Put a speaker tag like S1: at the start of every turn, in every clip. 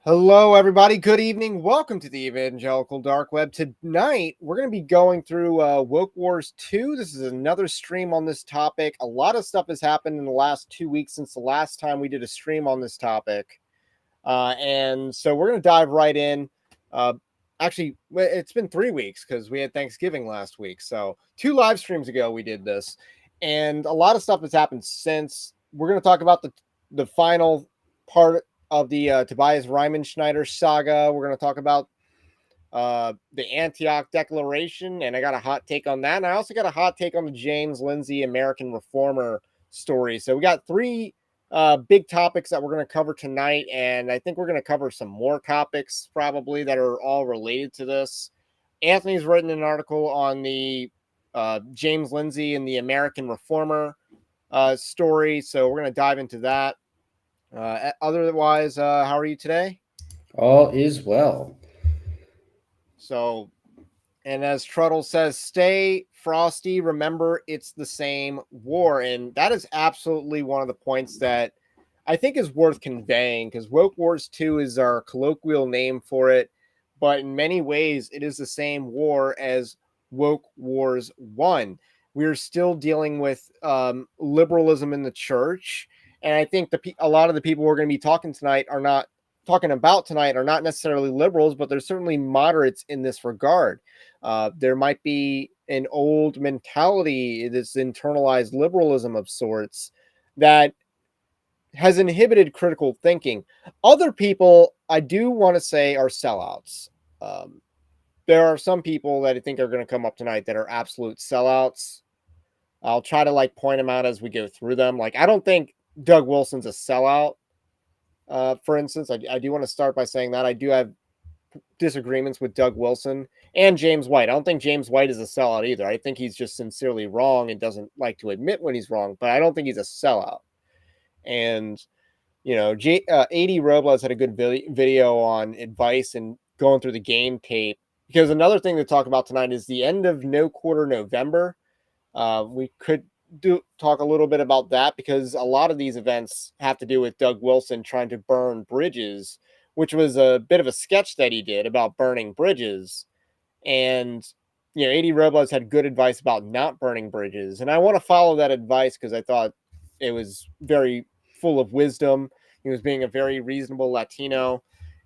S1: Hello, everybody. Good evening. Welcome to the Evangelical Dark Web. Tonight, we're going to be going through Woke Wars 2. This is another stream on this topic. A lot of stuff has happened in the last 2 weeks since the last time we did a stream on this topic. And so we're going to dive right in. Actually, it's been 3 weeks because we had Thanksgiving last week. So 2 live streams ago, we did this. And a lot of stuff has happened since. We're going to talk about the final part of the Tobias Schneider saga. We're going to talk about the Antioch Declaration, and I got a hot take on that. And I also got a hot take on the James Lindsay American Reformer story. So we got 3 big topics that we're going to cover tonight, and I think we're going to cover some more topics probably that are all related to this. Anthony's written an article on the James Lindsay and the American Reformer story, so we're going to dive into that. Otherwise, how are you today?
S2: All is well.
S1: So, and as Truddle says, stay frosty. Remember, it's the same war. And that is absolutely one of the points that I think is worth conveying, because Woke Wars 2 is our colloquial name for it. But in many ways, it is the same war as Woke Wars 1. We're still dealing with liberalism in the church. And I think a lot of the people we're going to be talking about tonight are not necessarily liberals, but they're certainly moderates in this regard. There might be an old mentality, this internalized liberalism of sorts, that has inhibited critical thinking. Other people, I do want to say, are sellouts. There are some people that I think are going to come up tonight that are absolute sellouts. I'll try to point them out as we go through them. I don't think Doug Wilson's a sellout. For instance, I do want to start by saying that I do have disagreements with Doug Wilson and James White. I don't think James White is a sellout either. I think he's just sincerely wrong and doesn't like to admit when he's wrong, but I don't think he's a sellout. And, A.D. Robles had a good video on advice and going through the game tape, because another thing to talk about tonight is the end of No Quarter November. We could talk a little bit about that, because a lot of these events have to do with Doug Wilson trying to burn bridges, which was a bit of a sketch that he did about burning bridges. And, A.D. Robles had good advice about not burning bridges. And I want to follow that advice because I thought it was very full of wisdom. He was being a very reasonable Latino.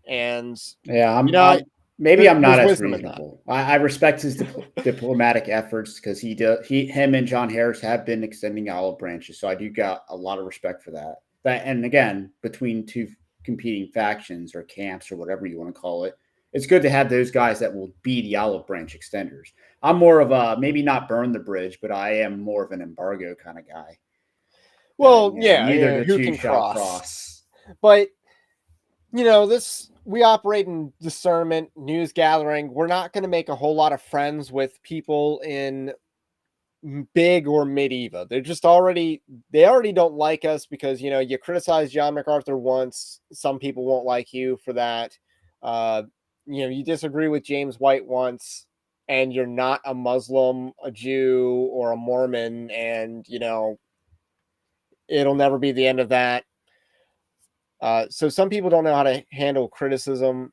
S1: And,
S2: Yeah,
S1: there,
S2: I'm not
S1: there's
S2: as
S1: wisdom in that.
S2: reasonable. I respect his diplomatic efforts because him and John Harris have been extending olive branches, so I do got a lot of respect for that. And again, between 2 competing factions or camps or whatever you want to call it, it's good to have those guys that will be the olive branch extenders. I'm more of a maybe not burn the bridge, but I am more of an embargo kind of guy. That
S1: Well, yeah,
S2: neither the
S1: who
S2: two
S1: can
S2: shall
S1: cross?
S2: cross.
S1: But we operate in discernment, news gathering. We're not going to make a whole lot of friends with people in big or medieval. They already don't like us because, you criticize John MacArthur once. Some people won't like you for that. You disagree with James White once, and you're not a Muslim, a Jew, or a Mormon, and, it'll never be the end of that. So some people don't know how to handle criticism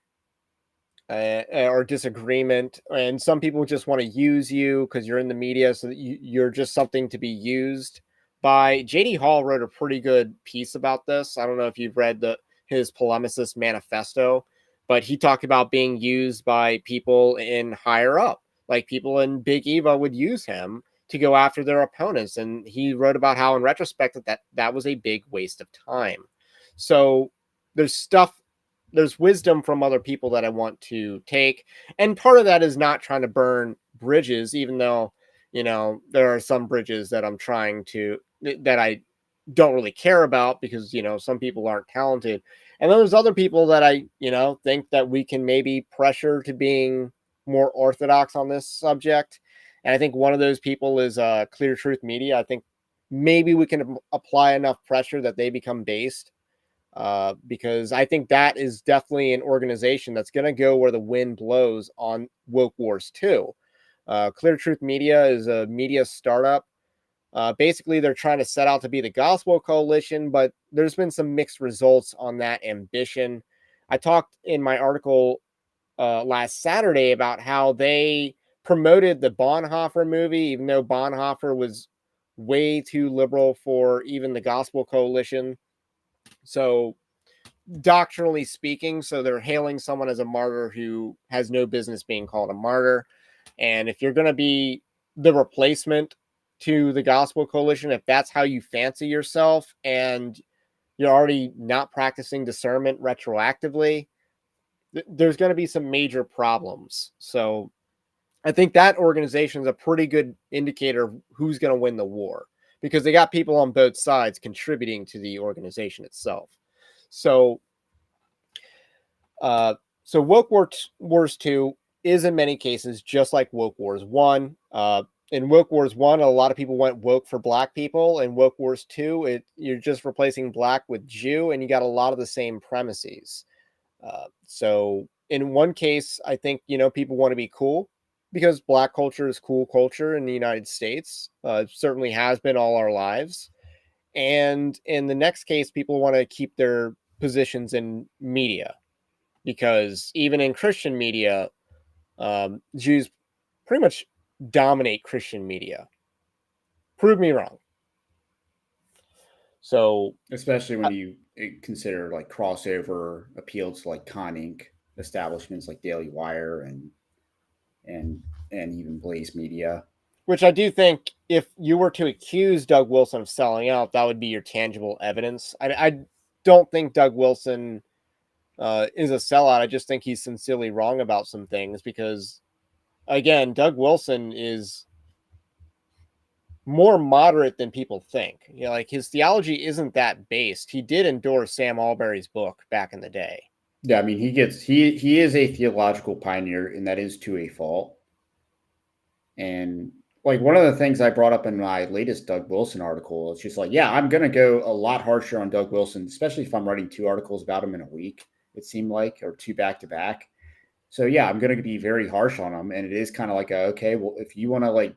S1: or disagreement, and some people just want to use you because you're in the media, so that you're just something to be used by. JD Hall wrote a pretty good piece about this. I don't know if you've read his Polemicist Manifesto, but he talked about being used by people in higher up, like people in Big Eva would use him to go after their opponents, and he wrote about how, in retrospect, that was a big waste of time. So there's wisdom from other people that I want to take. And part of that is not trying to burn bridges, even though, there are some bridges that that I don't really care about because, some people aren't talented. And then there's other people that I, think that we can maybe pressure to being more orthodox on this subject. And I think one of those people is Clear Truth Media. I think maybe we can apply enough pressure that they become based, because I think that is definitely an organization that's going to go where the wind blows on Woke Wars 2. Clear Truth Media is a media startup. Basically, they're trying to set out to be the Gospel Coalition, but there's been some mixed results on that ambition. I talked in my article last Saturday about how they promoted the Bonhoeffer movie, even though Bonhoeffer was way too liberal for even the Gospel Coalition. So, doctrinally speaking, so they're hailing someone as a martyr who has no business being called a martyr. And if you're going to be the replacement to the Gospel Coalition, if that's how you fancy yourself and you're already not practicing discernment retroactively, there's going to be some major problems. So I think that organization is a pretty good indicator of who's going to win the war, because they got people on both sides contributing to the organization itself. So, so Woke Wars 2 is in many cases just like Woke Wars 1. In Woke Wars 1, a lot of people went woke for black people. In Woke Wars 2, you're just replacing black with Jew, and you got a lot of the same premises. So in one case, I think, people want to be cool because black culture is cool culture in the United States. It certainly has been all our lives. And in the next case, people want to keep their positions in media, because even in Christian media, Jews pretty much dominate Christian media. Prove me wrong. So,
S2: especially when you consider like crossover appeal to like con Inc. establishments like Daily Wire and and even Blaze Media.
S1: which I do think if you were to accuse Doug Wilson of selling out, that would be your tangible evidence. I don't think Doug Wilson is a sellout. I just think he's sincerely wrong about some things, because, again, Doug Wilson is more moderate than people think. Like, his theology isn't that based. He did endorse Sam Alberry's book back in the day.
S2: Yeah, I mean he is a theological pioneer, and that is to a fault. And like one of the things I brought up in my latest Doug Wilson article, it's just like, yeah, I'm gonna go a lot harsher on Doug Wilson, especially if I'm writing 2 articles about him in a week, it seemed like, or 2 back to back. So yeah, I'm gonna be very harsh on him. And it is kind of like okay, well, if you want to like,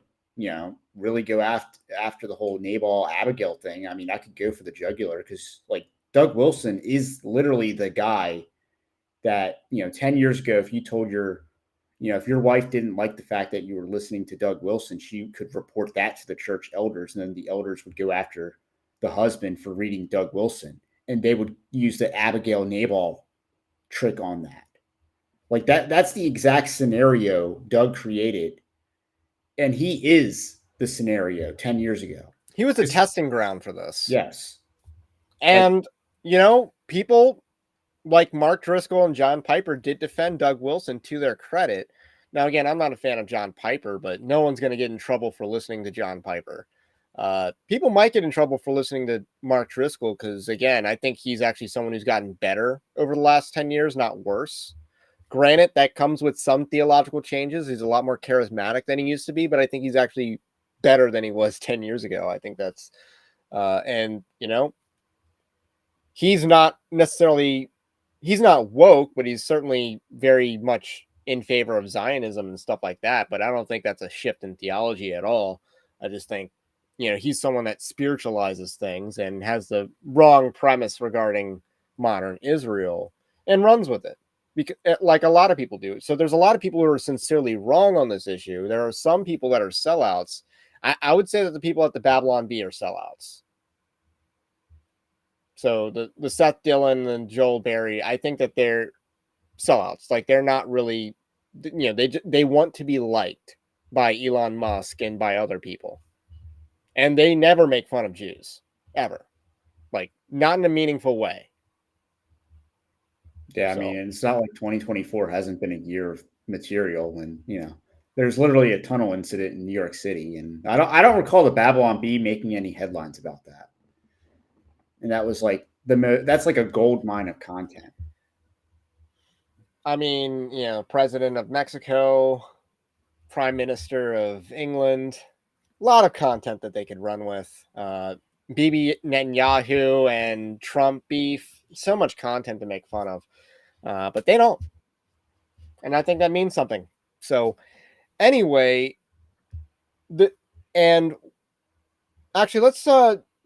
S2: really go after the whole Nabal Abigail thing, I mean, I could go for the jugular, because like Doug Wilson is literally the guy that, 10 years ago, if you told if your wife didn't like the fact that you were listening to Doug Wilson, she could report that to the church elders, and then the elders would go after the husband for reading Doug Wilson, and they would use the Abigail Nabal trick on that. Like that's the exact scenario Doug created, and he is the scenario 10 years ago.
S1: He was a testing ground for this.
S2: Yes.
S1: And, people like Mark Driscoll and John Piper did defend Doug Wilson to their credit. Now, again, I'm not a fan of John Piper, but no one's going to get in trouble for listening to John Piper. People might get in trouble for listening to Mark Driscoll because, again, I think he's actually someone who's gotten better over the last 10 years, not worse. Granted, that comes with some theological changes. He's a lot more charismatic than he used to be, but I think he's actually better than he was 10 years ago. I think that's, and, he's not necessarily, he's not woke, but he's certainly very much in favor of Zionism and stuff like that. But I don't think that's a shift in theology at all. I just think, he's someone that spiritualizes things and has the wrong premise regarding modern Israel and runs with it, because, like a lot of people do. So there's a lot of people who are sincerely wrong on this issue. There are some people that are sellouts. I would say that the people at the Babylon Bee are sellouts. So the Seth Dillon and Joel Berry, I think that they're sellouts. Like, they're not really, they want to be liked by Elon Musk and by other people, and they never make fun of Jews ever, like not in a meaningful way.
S2: Yeah, I mean, it's not like 2024 hasn't been a year of material when, there's literally a tunnel incident in New York City, and I don't recall the Babylon Bee making any headlines about that. And that was like that's like a gold mine of content.
S1: I mean, President of Mexico, Prime Minister of England, a lot of content that they could run with. Bibi Netanyahu and Trump beef, so much content to make fun of. But they don't. And I think that means something. So anyway, and actually let's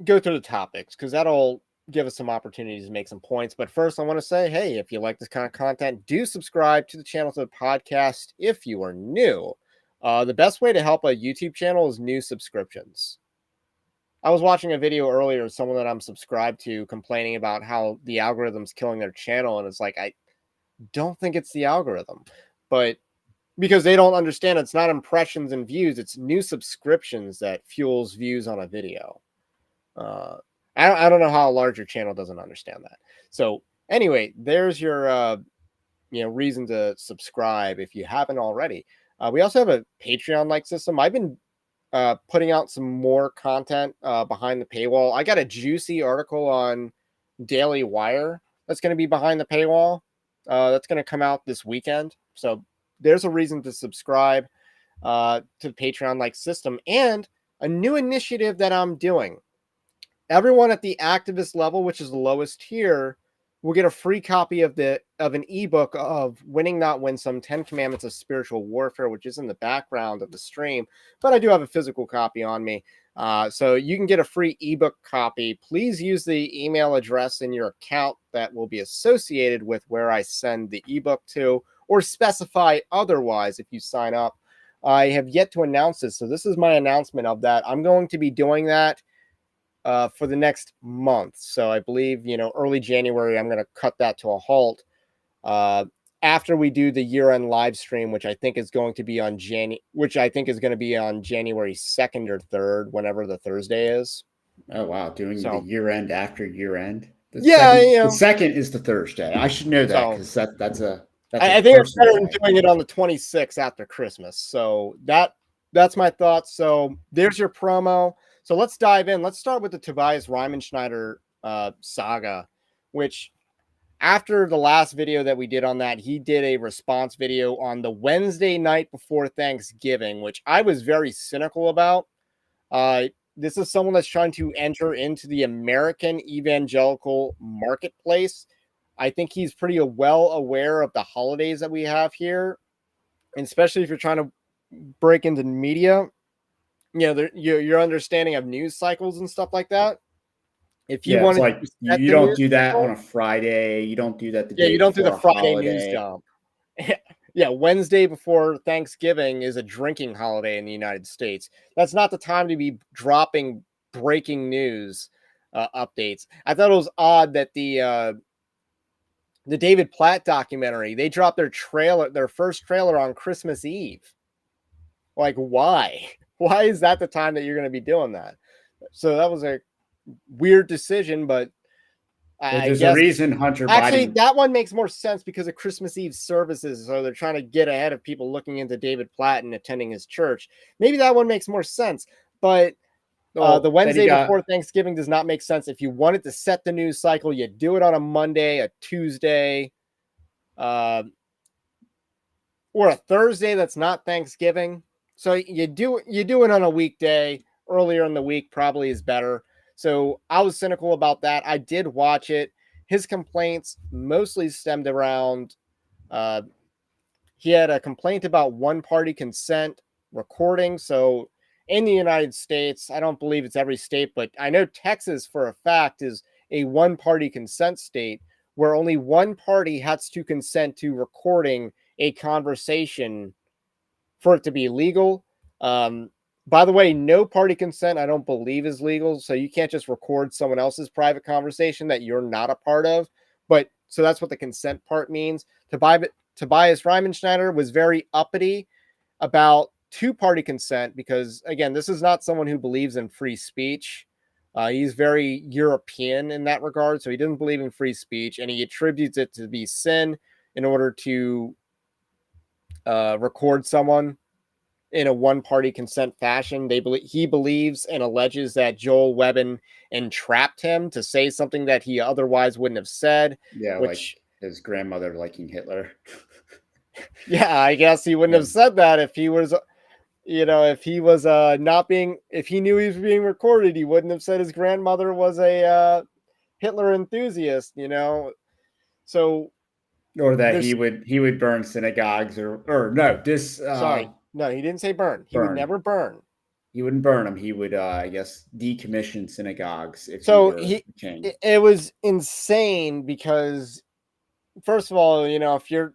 S1: go through the topics, because that'll give us some opportunities to make some points. But first, I want to say, hey, if you like this kind of content, do subscribe to the channel, to the podcast if you are new. The best way to help a YouTube channel is new subscriptions. I was watching a video earlier of someone that I'm subscribed to complaining about how the algorithm's killing their channel. And it's like, I don't think it's the algorithm, but because they don't understand it's not impressions and views, it's new subscriptions that fuels views on a video. I don't know how a larger channel doesn't understand that. So anyway, there's your reason to subscribe if you haven't already. We also have a Patreon like system. I've been putting out some more content behind the paywall. I got a juicy article on Daily Wire that's going to be behind the paywall. That's going to come out this weekend. So there's a reason to subscribe to the Patreon like system, and a new initiative that I'm doing. Everyone at the activist level, which is the lowest tier, will get a free copy of an ebook of Winning Not Winsome, 10 Commandments of Spiritual Warfare, which is in the background of the stream, but I do have a physical copy on me. So you can get a free ebook copy. Please use the email address in your account that will be associated with where I send the ebook to, or specify otherwise if you sign up. I have yet to announce this, so this is my announcement of that. I'm going to be doing that for the next month. So I believe, early January, I'm going to cut that to a halt after we do the year-end live stream, which I think is going to be on January 2nd or 3rd, whenever the Thursday is.
S2: Oh, wow. Doing the year-end after year-end. The second is the Thursday. I should know that because that's
S1: I think it's better than doing it on the 26th after Christmas. So that's my thoughts. So there's your promo. So let's dive in. Let's start with the Tobias saga, which after the last video that we did on that, he did a response video on the Wednesday night before Thanksgiving, which I was very cynical about. This is someone that's trying to enter into the American evangelical marketplace. I think he's pretty well aware of the holidays that we have here, and especially if you're trying to break into media. Your understanding of news cycles and stuff like that.
S2: If you want to, you don't do that on a Friday. You don't do that the day.
S1: You don't do the Friday
S2: holiday.
S1: news dump. Yeah, Wednesday before Thanksgiving is a drinking holiday in the United States. That's not the time to be dropping breaking news updates. I thought it was odd that the David Platt documentary, they dropped their first trailer on Christmas Eve. Like, why? Why is that the time that you're going to be doing that? So that was a weird decision, but
S2: there's a reason Hunter
S1: Biden... that one makes more sense because of Christmas Eve services. So they're trying to get ahead of people looking into David Platt and attending his church. Maybe that one makes more sense, but the Wednesday before Thanksgiving does not make sense. If you wanted to set the news cycle, you do it on a Monday, a Tuesday, or a Thursday that's not Thanksgiving. So you do it on a weekday. Earlier in the week probably is better. So I was cynical about that. I did watch it. His complaints mostly stemmed around he had a complaint about one-party consent recording. So in the United States, I don't believe it's every state, but I know Texas for a fact is a one-party consent state where only one party has to consent to recording a conversation for it to be legal. By the way, no party consent, I don't believe, is legal. So you can't just record someone else's private conversation that you're not a part of. But so that's what the consent part means. Tobias Riemenschneider was very uppity about two-party consent because, again, this is not someone who believes in free speech. He's very European in that regard. So he doesn't believe in free speech, and he attributes it to be sin in order to record someone in a one-party consent fashion. He believes and alleges that Joel Webben entrapped him to say something that he otherwise wouldn't have said.
S2: Yeah, like his grandmother liking Hitler.
S1: Yeah, I guess he wouldn't have said that if he was, if he was if he knew he was being recorded, he wouldn't have said his grandmother was a Hitler enthusiast, So,
S2: or that he would burn synagogues or no,
S1: sorry. No, he didn't say burn. He would never burn.
S2: He wouldn't burn them. He would, I guess, decommission synagogues if he
S1: So
S2: were king.
S1: it was insane because, first of all, if you're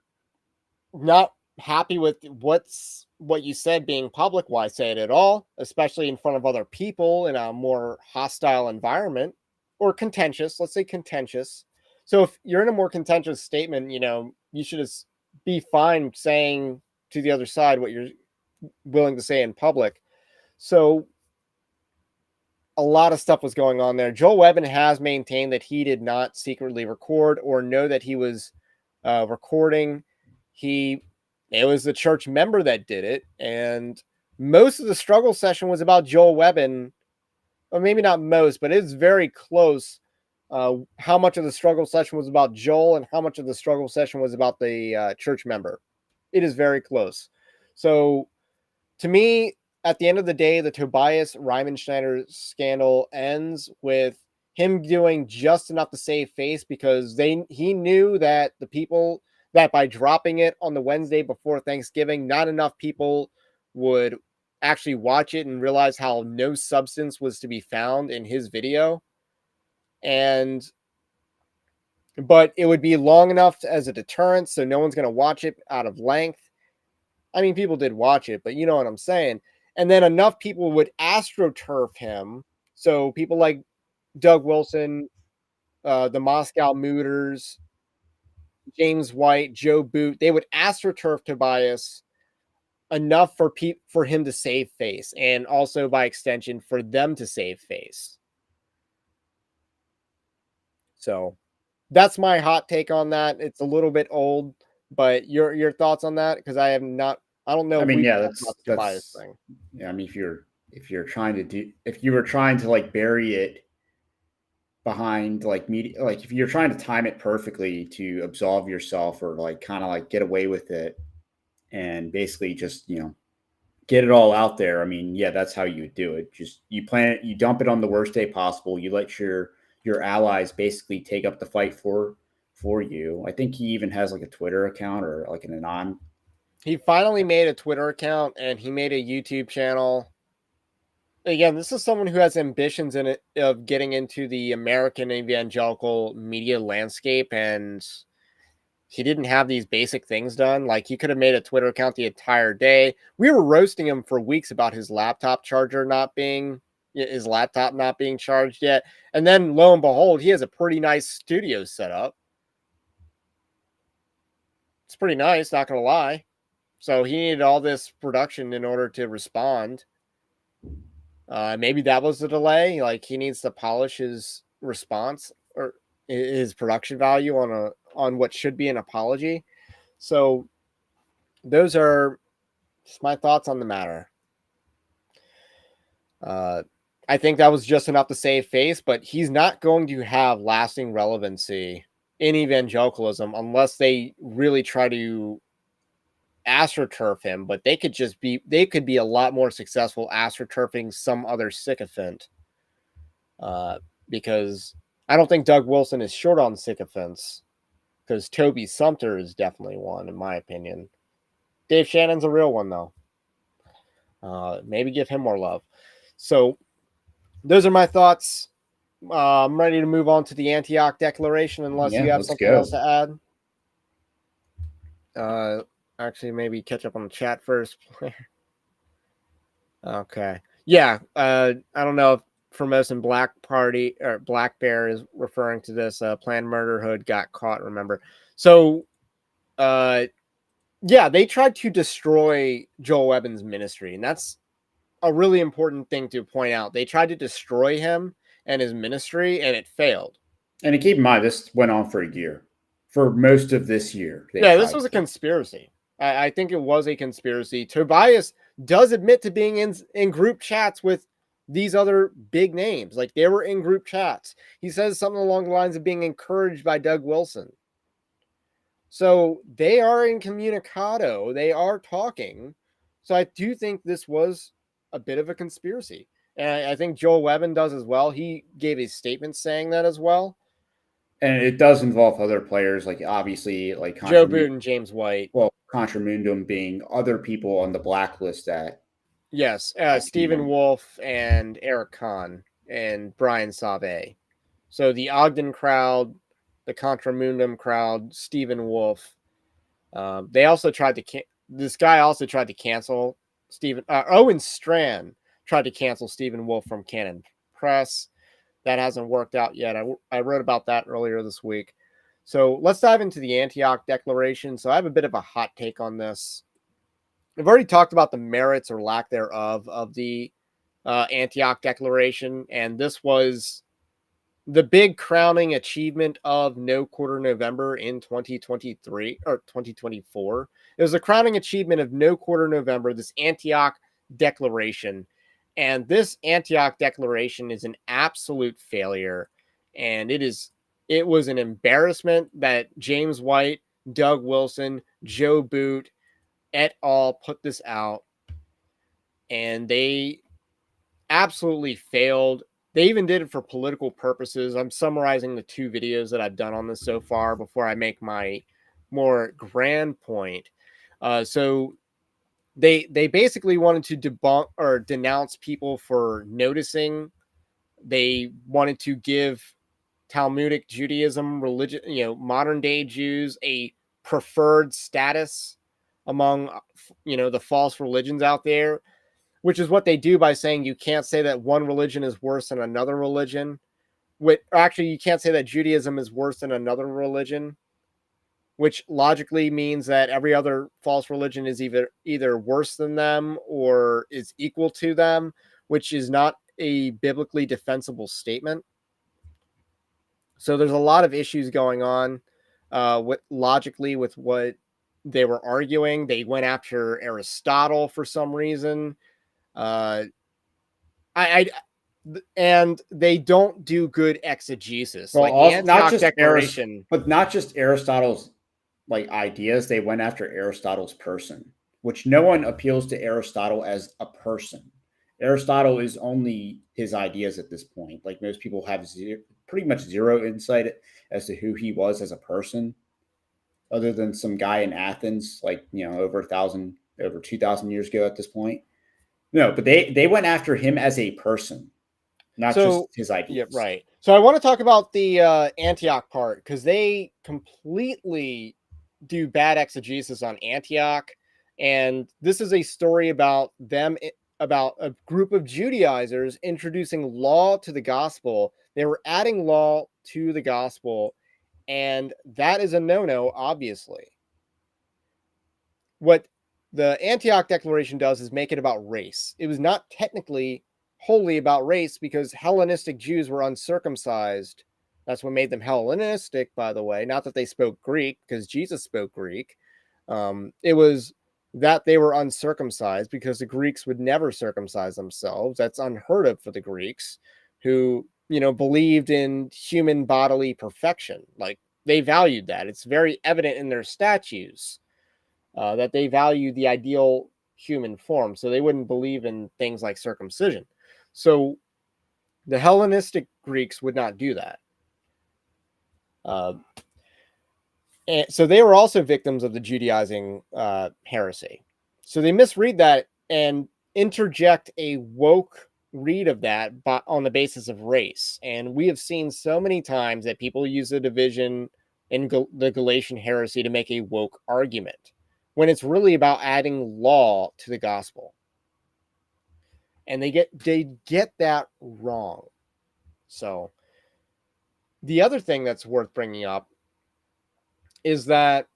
S1: not happy with what you said being public, why say it at all, especially in front of other people in a more hostile environment or contentious, let's say contentious. So if you're in a more contentious statement, you should just be fine saying to the other side what you're willing to say in public. So a lot of stuff was going on there. Joel Webben has maintained that he did not secretly record or know that he was recording. It was the church member that did it, and most of the struggle session was about Joel Webben. Or maybe not most, but it's very close. How much of the struggle session was about Joel and how much of the struggle session was about the church member? It is very close. So to me, at the end of the day, the Tobias Schneider scandal ends with him doing just enough to save face because he knew that the people that by dropping it on the Wednesday before Thanksgiving, not enough people would actually watch it and realize how no substance was to be found in his video. But it would be long enough as a deterrent, so no one's going to watch it out of length. I mean, people did watch it, but you know what I'm saying. And then enough people would astroturf him. So people like Doug Wilson, the Moscow Mooters, James White, Joe Boot, they would astroturf Tobias enough for him to save face, and also by extension for them to save face. So that's my hot take on that. It's a little bit old, but your thoughts on that? Because I don't know
S2: I
S1: if
S2: mean,
S1: we
S2: yeah,
S1: talked about the Tobias
S2: that's
S1: thing.
S2: yeah. I mean, if you're trying to if you were trying to like bury it behind like media, like if you're trying to time it perfectly to absolve yourself or like kind of like get away with it and basically just get it all out there. I mean, yeah, that's how you would do it. Just you plan it, you dump it on the worst day possible. You let your allies basically take up the fight for you. I think he even has like a Twitter account or like an anon.
S1: He finally made a Twitter account and he made a YouTube channel. Again, this is someone who has ambitions in it of getting into the American evangelical media landscape, and he didn't have these basic things done. Like, he could have made a Twitter account the entire day. We were roasting him for weeks about his laptop not being charged yet. And then lo and behold, he has a pretty nice studio set up. It's pretty nice, not gonna lie. So he needed all this production in order to respond. Maybe that was the delay. Like, he needs to polish his response or his production value on what should be an apology. So those are just my thoughts on the matter. I think that was just enough to save face, but he's not going to have lasting relevancy in evangelicalism unless they really try to astroturf him. But they could be a lot more successful astroturfing some other sycophant. Because I don't think Doug Wilson is short on sycophants, because Toby Sumter is definitely one, in my opinion. Dave Shannon's a real one, though. Maybe give him more love. So those are my thoughts. I'm ready to move on to the Antioch Declaration, unless you have something else to add. Actually, maybe catch up on the chat first. Okay. Yeah. I don't know if Formosan Black Party or Black Bear is referring to this. Planned Murder Hood got caught, remember. So, yeah, they tried to destroy Joel Webben's ministry, and that's a really important thing to point out. They tried to destroy him and his ministry, and it failed.
S2: And keep in mind, this went on for a year. For most of this year.
S1: Yeah, this was a conspiracy. I think it was a conspiracy. Tobias does admit to being in group chats with these other big names. Like, they were in group chats. He says something along the lines of being encouraged by Doug Wilson. So they are incommunicado. They are talking. So I do think this was a bit of a conspiracy. And I think Joel Webben does as well. He gave a statement saying that as well.
S2: And it does involve other players, like obviously, like
S1: Joe Boot and James White.
S2: Well, Contramundum being other people on the blacklist that
S1: Yes,
S2: I've seen
S1: Stephen
S2: them.
S1: Wolf and Eric Kahn and Brian Sauvé. So the Ogden crowd, the Contramundum crowd, Stephen Wolf. They also tried to this guy also tried to cancel Stephen Owen Strand tried to cancel Stephen Wolf from Canon Press. That hasn't worked out yet. I wrote about that earlier this week. So let's dive into the Antioch Declaration. So I have a bit of a hot take on this. I've already talked about the merits or lack thereof of the Antioch Declaration, and this was the big crowning achievement of No Quarter November in 2023 or 2024. It was a crowning achievement of No Quarter November, this Antioch Declaration. And this Antioch Declaration is an absolute failure. And it was an embarrassment that James White, Doug Wilson, Joe Boot, et al. Put this out. And they absolutely failed. They even did it for political purposes. I'm summarizing the 2 videos that I've done on this so far before I make my more grand point. So they basically wanted to debunk or denounce people for noticing. They wanted to give Talmudic Judaism, religion, modern day Jews, a preferred status among the false religions out there, which is what they do by saying you can't say that one religion is worse than another religion. Actually, you can't say that Judaism is worse than another religion, which logically means that every other false religion is either worse than them or is equal to them, which is not a biblically defensible statement. So there's a lot of issues going on logically with what they were arguing. They went after Aristotle for some reason. Uh, I and they don't do good exegesis.
S2: Well,
S1: Like the
S2: also not
S1: Antioch
S2: just
S1: Declaration.
S2: but not just Aristotle's like ideas. They went after Aristotle's person, which no one appeals to Aristotle as a person. Aristotle is only his ideas at this point. Like most people have pretty much zero insight as to who he was as a person, other than some guy in Athens, like over 2,000 years ago at this point. No, but they went after him as a person, not just
S1: So
S2: his
S1: yeah,
S2: ideas.
S1: right. So I want to talk about the Antioch part because they completely do bad exegesis on Antioch, and this is a story about them about a group of Judaizers introducing law to the gospel. They were adding law to the gospel, and that is a no-no, obviously. What the Antioch Declaration does is make it about race. It was not technically wholly about race because Hellenistic Jews were uncircumcised. That's what made them Hellenistic, by the way. Not that they spoke Greek, because Jesus spoke Greek. It was that they were uncircumcised because the Greeks would never circumcise themselves. That's unheard of for the Greeks, who believed in human bodily perfection. Like they valued that. It's very evident in their statues that they value the ideal human form. So they wouldn't believe in things like circumcision. So the Hellenistic Greeks would not do that. And so they were also victims of the Judaizing heresy. So they misread that and interject a woke read of that on the basis of race. And we have seen so many times that people use the division in the Galatian heresy to make a woke argument when it's really about adding law to the gospel. And they get that wrong. So the other thing that's worth bringing up is that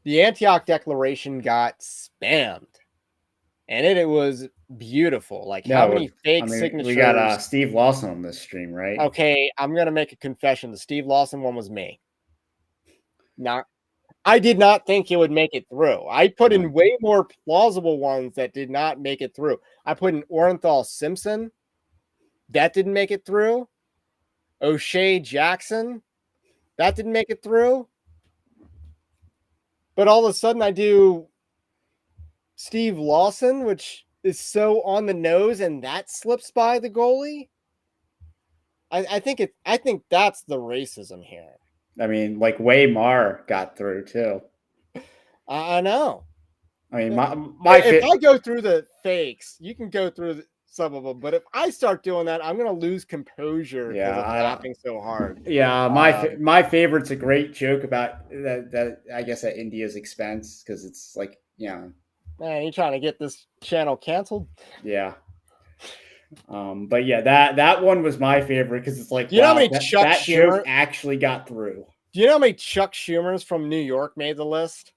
S1: the Antioch Declaration got spammed, and it was beautiful. Like how
S2: No,
S1: many
S2: I
S1: fake
S2: mean we got
S1: signatures?
S2: Steve Lawson on this stream, right?
S1: Okay, I'm gonna make a confession. The Steve Lawson one was me. Not, I did not think it would make it through. I put in
S2: Um,
S1: way more plausible ones that did not make it through. I put in Orenthal Simpson. That didn't make it through. O'Shea Jackson. That didn't make it through. But all of a sudden, I do Steve Lawson, which is so on the nose, and that slips by the goalie. I think that's the racism here.
S2: I mean, like Way Mar got through too.
S1: I know.
S2: I mean, my
S1: if I go through the fakes, you can go through some of them, but if I start doing that, I'm gonna lose composure because I'm laughing so hard.
S2: Yeah, my favorite's a great joke about that I guess at India's expense, because it's like,
S1: man, you trying to get this channel canceled?
S2: Yeah. But yeah, that one was my favorite, because it's like,
S1: Do you know how
S2: wow,
S1: many Chuck
S2: that joke
S1: Schumer?
S2: actually got through.
S1: Do you know how many Chuck Schumers from New York made the list?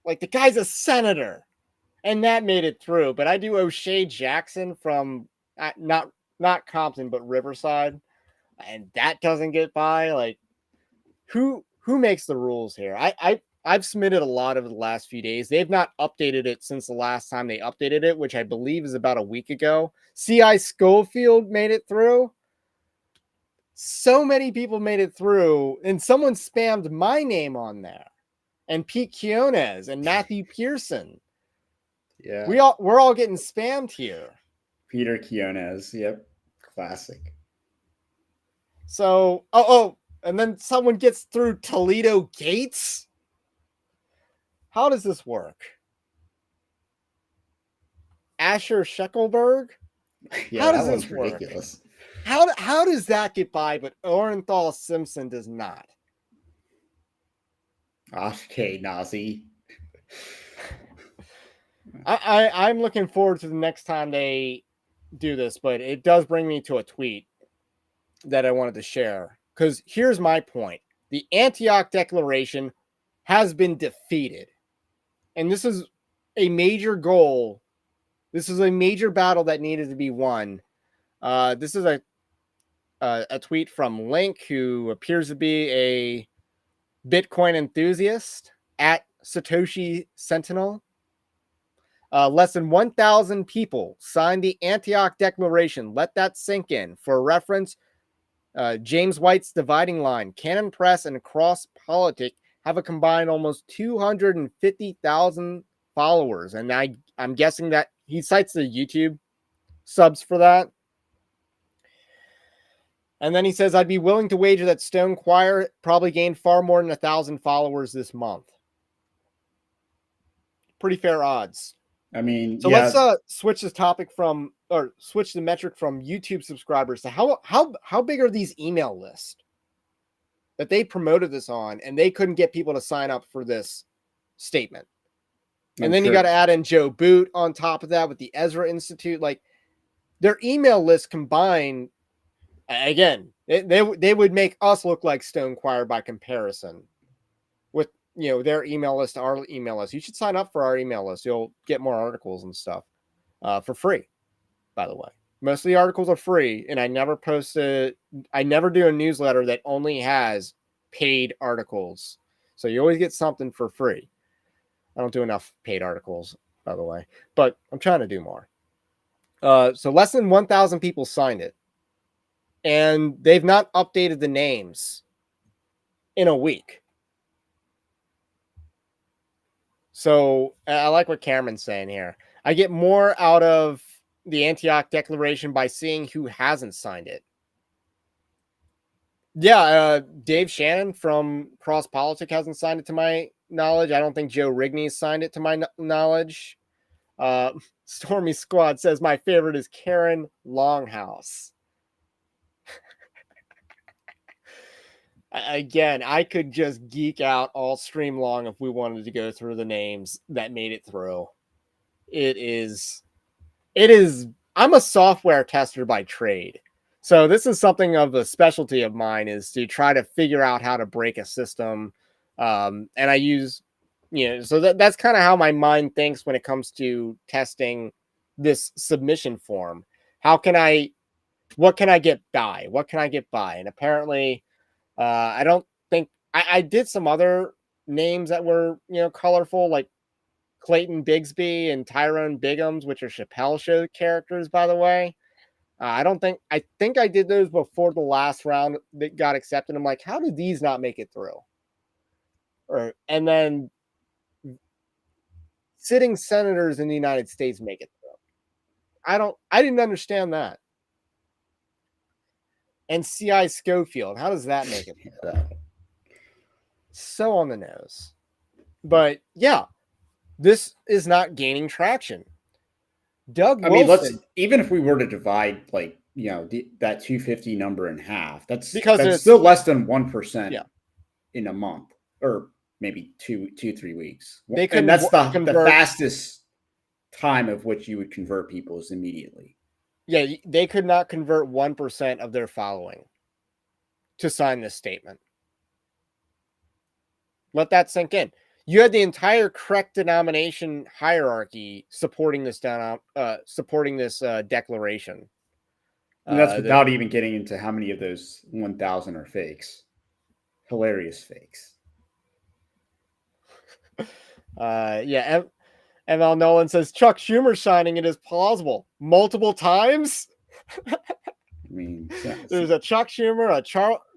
S1: Like, the guy's a senator, and that made it through. But I do O'Shea Jackson from not Compton, but Riverside, and that doesn't get by. Like, who makes the rules here? I've submitted a lot over the last few days. They've not updated it since the last time they updated it, which I believe is about a week ago. C.I. Schofield made it through. So many people made it through, and someone spammed my name on there, and Pete Quinones and Matthew Pearson.
S2: Yeah,
S1: we're all getting spammed here.
S2: Peter Quinones, yep, classic.
S1: So, and then someone gets through Toledo Gates. How does this work? Asher Sheckelberg?
S2: Yeah,
S1: How does
S2: that
S1: this
S2: was
S1: work?
S2: ridiculous.
S1: How does that get by, but Orenthal Simpson does not?
S2: Okay, Nazi.
S1: I'm looking forward to the next time they do this, but it does bring me to a tweet that I wanted to share. Because here's my point. The Antioch Declaration has been defeated. And this is a major goal. This is a major battle that needed to be won. This is a tweet from Link, who appears to be a Bitcoin enthusiast at Satoshi Sentinel. Less than 1,000 people signed the Antioch Declaration. Let that sink in. For reference, James White's Dividing Line, Canon Press, and Cross Politic have a combined almost 250,000 followers. And I'm guessing that he cites the YouTube subs for that. And then he says, I'd be willing to wager that Stone Choir probably gained far more than 1,000 followers this month. Pretty fair odds.
S2: I mean,
S1: so
S2: yeah.
S1: Let's switch this topic switch the metric from YouTube subscribers to how big are these email lists that they promoted this on, and they couldn't get people to sign up for this statement. And then you got to add in Joe Boot on top of that with the Ezra Institute. Like, their email list combined, again, they would make us look like Stone Choir by comparison with, their email list, our email list. You should sign up for our email list. You'll get more articles and stuff for free, by the way. Most of the articles are free, and I never do a newsletter that only has paid articles. So you always get something for free. I don't do enough paid articles, by the way, but I'm trying to do more. So less than 1,000 people signed it, and they've not updated the names in a week. So I like what Cameron's saying here. I get more out of the Antioch Declaration by seeing who hasn't signed it. Yeah, Dave Shannon from Cross Politic hasn't signed it to my knowledge. I don't think Joe Rigney's signed it to my knowledge. Stormy Squad says my favorite is Karen Longhouse. Again, I could just geek out all stream long if we wanted to go through the names that made it through. It is. I'm a software tester by trade. So this is something of a specialty of mine, is to try to figure out how to break a system. And I use, so that's kind of how my mind thinks when it comes to testing this submission form. What can I get by? What can I get by? And apparently, I don't think I did some other names that were, colorful, like Clayton Bigsby and Tyrone Biggums, which are Chappelle Show characters, by the way. I think I did those before the last round that got accepted. I'm like, how did these not make it through? And then sitting senators in the United States make it through. I didn't understand that. And C.I. Schofield, how does that make it through? So on the nose. But yeah, This is not gaining traction. Doug
S2: I mean,
S1: Wilson,
S2: even if we were to divide that 250 number in half, that's
S1: because it's
S2: still less than 1%
S1: yeah,
S2: in a month, or maybe 3 weeks.
S1: they
S2: And
S1: couldn't
S2: that's the
S1: convert.
S2: fastest time of which you would convert people is immediately.
S1: Yeah, they could not convert 1% of their following to sign this statement. Let that sink in. You had the entire correct denomination hierarchy supporting this declaration.
S2: And that's without even getting into how many of those 1,000 are fakes. Hilarious fakes.
S1: Yeah, ML Nolan says Chuck Schumer signing it is plausible. Multiple times?
S2: I mean,
S1: There's a Chuck Schumer, a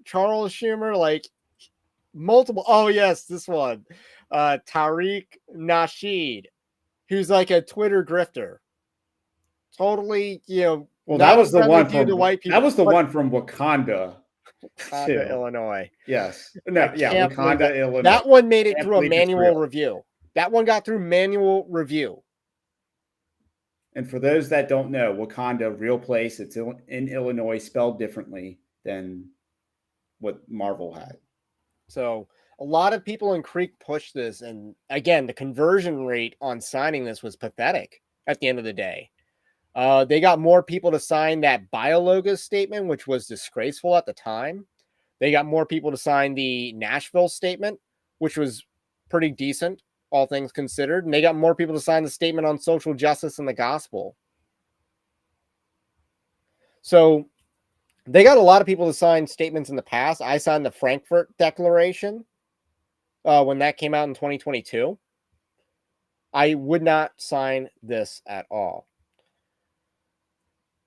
S1: Charles Schumer, like multiple. Oh, yes, this one. Tariq Nasheed, who's like a Twitter grifter. Totally,
S2: well,
S1: not a friendly dude to white people.
S2: That was the one from Wakanda,
S1: Wakanda, Illinois.
S2: Yes. No, yeah,
S1: Wakanda,
S2: Illinois.
S1: That one made it through a manual review. That one got through manual review.
S2: And for those that don't know, Wakanda, real place, it's in Illinois, spelled differently than what Marvel had.
S1: So a lot of people in Creek pushed this. And again, the conversion rate on signing this was pathetic at the end of the day. They got more people to sign that BioLogos statement, which was disgraceful at the time. They got more people to sign the Nashville statement, which was pretty decent, all things considered. And they got more people to sign the statement on social justice and the gospel. So they got a lot of people to sign statements in the past. I signed the Frankfurt Declaration when that came out in 2022. I would not sign this at all.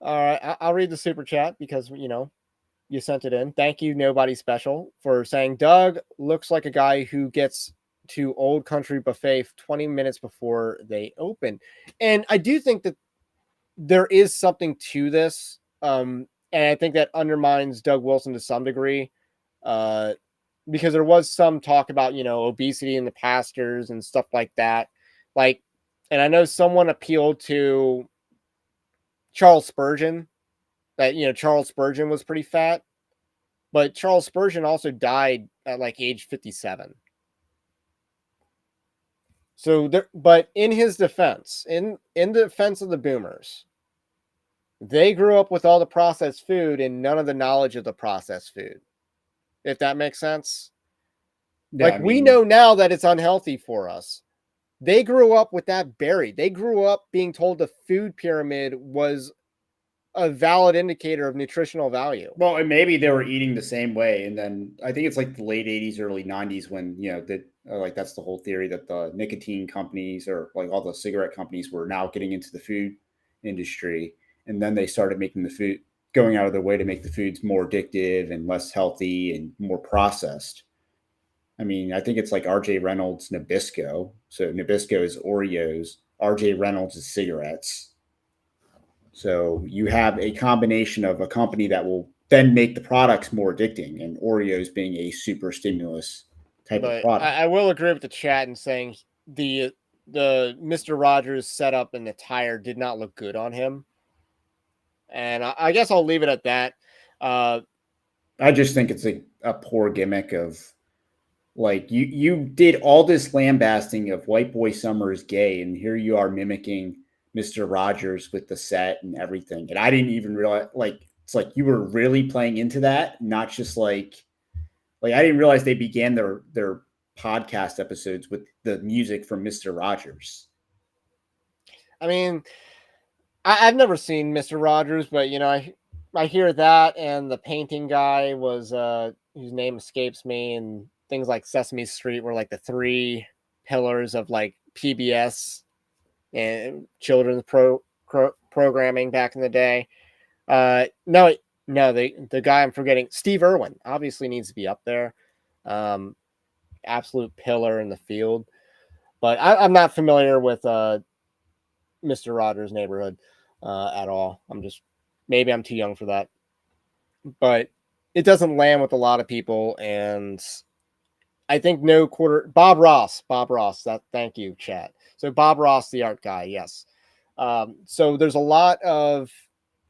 S1: All right, I'll read the super chat because, you sent it in. Thank you, Nobody Special, for saying Doug looks like a guy who gets to Old Country Buffet 20 minutes before they open. And I do think that there is something to this. And I think that undermines Doug Wilson to some degree. Because there was some talk about, obesity in the pastors and stuff like that. And I know someone appealed to Charles Spurgeon, that, Charles Spurgeon was pretty fat, but Charles Spurgeon also died at like age 57. So but in his defense, in the defense of the boomers, they grew up with all the processed food and none of the knowledge of the processed food. If that makes sense. Yeah, we know now that it's unhealthy for us. They grew up with that buried. They grew up being told the food pyramid was a valid indicator of nutritional value.
S2: Well, and maybe they were eating the same way. And then I think it's like the late 80s, early 90s when, that's the whole theory that the nicotine companies or like all the cigarette companies were now getting into the food industry. And then they started making the food, going out of their way to make the foods more addictive and less healthy and more processed. I mean, I think it's like RJ Reynolds Nabisco. So Nabisco is Oreos. RJ Reynolds is cigarettes. So you have a combination of a company that will then make the products more addicting, and Oreos being a super stimulus type of product.
S1: I will agree with the chat in saying the Mr. Rogers setup and the tire did not look good on him. And I guess I'll leave it at that.
S2: I just think it's a poor gimmick of like you did all this lambasting of White Boy Summer is gay, and here you are mimicking Mr. Rogers with the set and everything. And I didn't even realize, it's like you were really playing into that, not just like I didn't realize they began their podcast episodes with the music from Mr. Rogers.
S1: I mean, I've never seen Mr. Rogers, but I hear that, and the painting guy was whose name escapes me, and things like Sesame Street were like the three pillars of like PBS and children's programming back in the day. No, the guy I'm forgetting, Steve Irwin, obviously needs to be up there. Absolute pillar in the field. But I'm not familiar with Mr. Rogers' Neighborhood at all. Maybe I'm too young for that. But it doesn't land with a lot of people, and I think no quarter. Bob Ross. That. Thank you, chat. So Bob Ross, the art guy. Yes. So there's a lot of.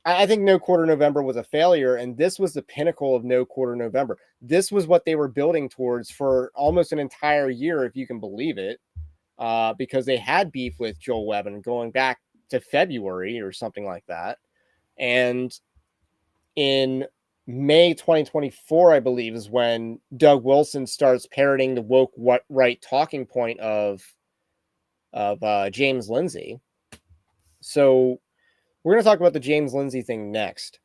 S1: I think No Quarter November was a failure, and this was the pinnacle of No Quarter November. This was what they were building towards for almost an entire year, if you can believe it, because they had beef with Joel Webben going back to February or something like that. And in May 2024, I believe, is when Doug Wilson starts parroting the woke right talking point of James Lindsay. So we're going to talk about the James Lindsay thing next.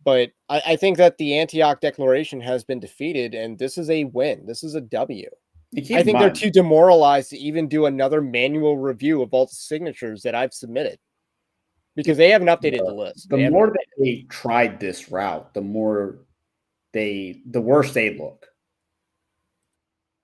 S1: But I think that the Antioch Declaration has been defeated, and this is a win. This is a W. I think they're too demoralized to even do another manual review of all the signatures that I've submitted because they haven't updated the list.
S2: The more that they tried this route, the worse they look.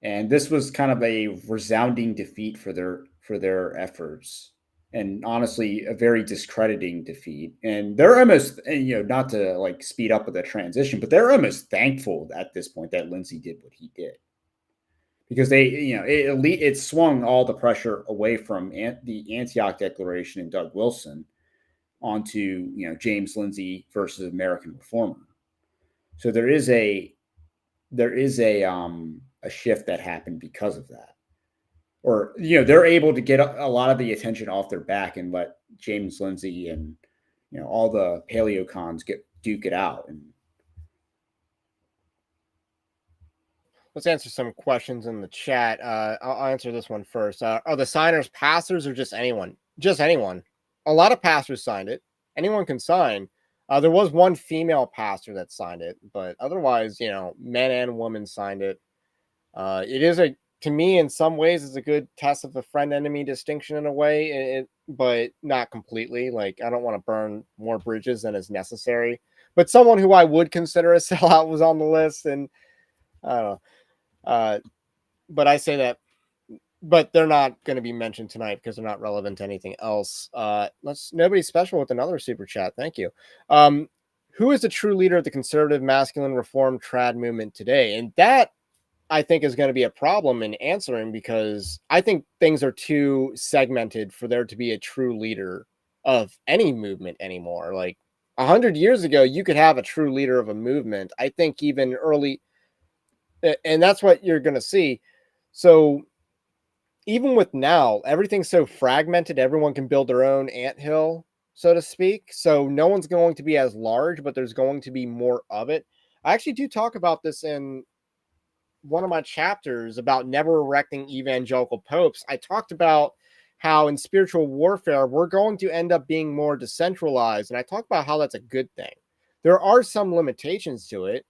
S2: And this was kind of a resounding defeat for their efforts, and honestly, a very discrediting defeat. And they're almost, not to like speed up with the transition, but they're almost thankful at this point that Lindsay did what he did, because it swung all the pressure away from the Antioch Declaration and Doug Wilson onto James Lindsay versus American Reformer. So there is a shift that happened because of that, or they're able to get a lot of the attention off their back and let James Lindsay and all the paleocons duke it out. And
S1: let's answer some questions in the chat. I'll answer this one first. Are the signers pastors or just anyone? Just anyone. A lot of pastors signed it. Anyone can sign. There was one female pastor that signed it, but otherwise, men and women signed it. It is to me, in some ways, it's a good test of the friend-enemy distinction in a way, but not completely. Like, I don't want to burn more bridges than is necessary. But someone who I would consider a sellout was on the list, and I don't know. But I say that, but they're not going to be mentioned tonight because they're not relevant to anything else. Nobody special with another super chat. Thank you. Who is the true leader of the conservative, masculine, reform, trad movement today? And that, I think, is going to be a problem in answering, because I think things are too segmented for there to be a true leader of any movement anymore. Like 100 years ago, you could have a true leader of a movement. I think even early, and that's what you're going to see. So even with now, everything's so fragmented, everyone can build their own anthill, so to speak. So no one's going to be as large, but there's going to be more of it. I actually do talk about this in one of my chapters about never erecting evangelical popes. I talked about how in spiritual warfare, we're going to end up being more decentralized. And I talk about how that's a good thing. There are some limitations to it,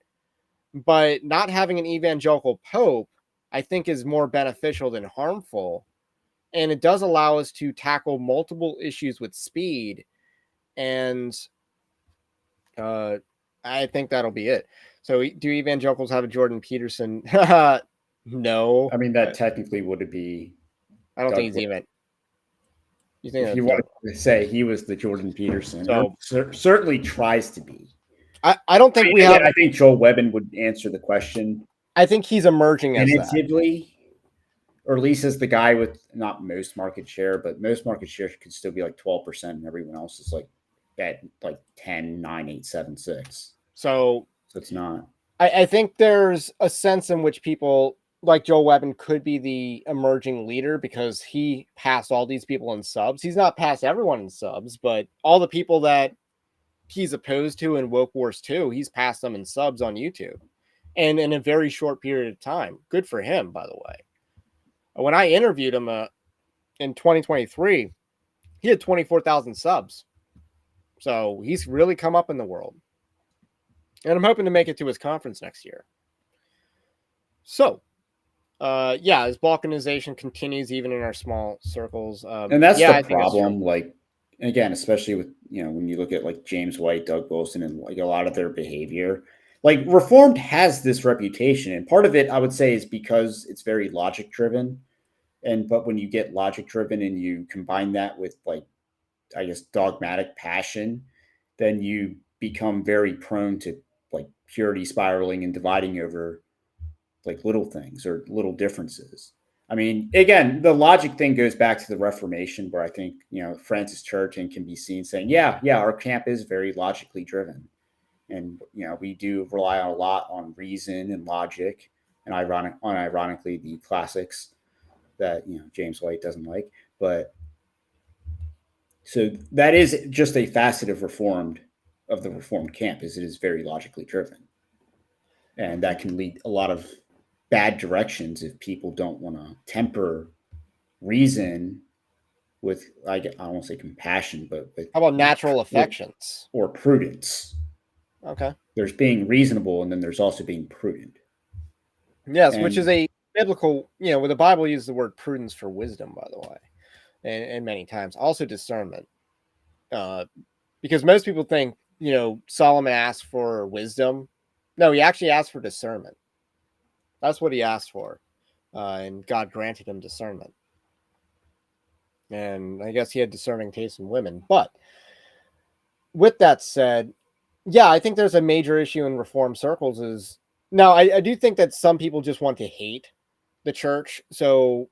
S1: but not having an evangelical pope, I think, is more beneficial than harmful. And it does allow us to tackle multiple issues with speed. And I think that'll be it. So do evangelicals have a Jordan Peterson? No.
S2: I mean, that technically would be.
S1: I don't think he's even.
S2: You think if you want to say he was the Jordan Peterson, so, certainly tries to be.
S1: I don't think have.
S2: I think Joel Webben would answer the question.
S1: I think he's emerging as
S2: that. Or at least as the guy with not most market share, but most market share could still be like 12%, and everyone else is like at like 10, 9, 8, 7, 6.
S1: So
S2: it's not.
S1: I think there's a sense in which people like Joel Webben could be the emerging leader because he passed all these people in subs. He's not passed everyone in subs, but all the people that he's opposed to in Woke Wars 2, he's passed them in subs on YouTube. And in a very short period of time. Good for him, by the way. When I interviewed him in 2023, he had 24,000 subs. So he's really come up in the world. And I'm hoping to make it to his conference next year. So, as balkanization continues even in our small circles.
S2: And that's the problem. Like, again, especially with, when you look at like James White, Doug Wilson, and like a lot of their behavior. Like, Reformed has this reputation, and part of it, I would say, is because it's very logic driven. But when you get logic driven and you combine that with, like, I guess, dogmatic passion, then you become very prone to like purity spiraling and dividing over like little things or little differences. I mean, again, the logic thing goes back to the Reformation, where I think, Francis Turretin can be seen saying, yeah, our camp is very logically driven. And, we do rely a lot on reason and logic, and ironically, the classics that, James White doesn't like. But so that is just a facet of the Reformed camp, is it is very logically driven. And that can lead a lot of bad directions if people don't want to temper reason with, I don't want to say compassion, but with,
S1: How about natural affections?
S2: or prudence.
S1: Okay.
S2: There's being reasonable, and then there's also being prudent.
S1: Yes, which is a biblical, where the Bible uses the word prudence for wisdom, by the way, and many times. Also discernment. Because most people think, Solomon asked for wisdom. No, he actually asked for discernment. That's what he asked for. And God granted him discernment. And I guess he had discerning taste in women. But with that said, yeah, I think there's a major issue in Reformed circles is, now I do think that some people just want to hate the church. So,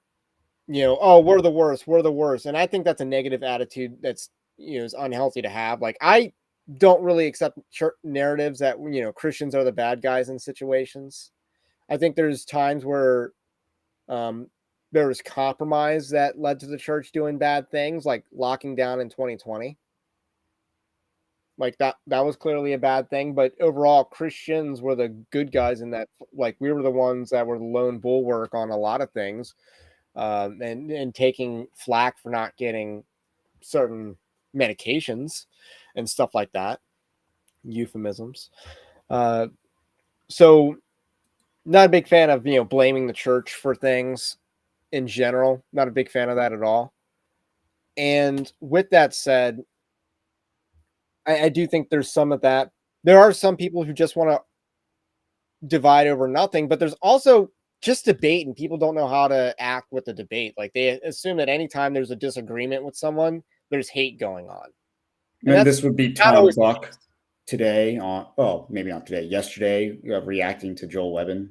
S1: oh, we're the worst. And I think that's a negative attitude that's, is unhealthy to have. Like, I don't really accept church narratives that, Christians are the bad guys in situations. I think there's times where there was compromise that led to the church doing bad things, like locking down in 2020. Like that was clearly a bad thing, but overall Christians were the good guys in that. Like, we were the ones that were the lone bulwark on a lot of things, and taking flack for not getting certain medications and stuff like that, euphemisms. So not a big fan of, blaming the church for things in general. Not a big fan of that at all. And with that said, I do think there's some of that. There are some people who just want to divide over nothing, but there's also just debate, and people don't know how to act with the debate. Like, they assume that anytime there's a disagreement with someone, there's hate going on.
S2: And this would be Tom
S1: always
S2: Buck today on, well, maybe not today, yesterday, reacting to Joel Webben.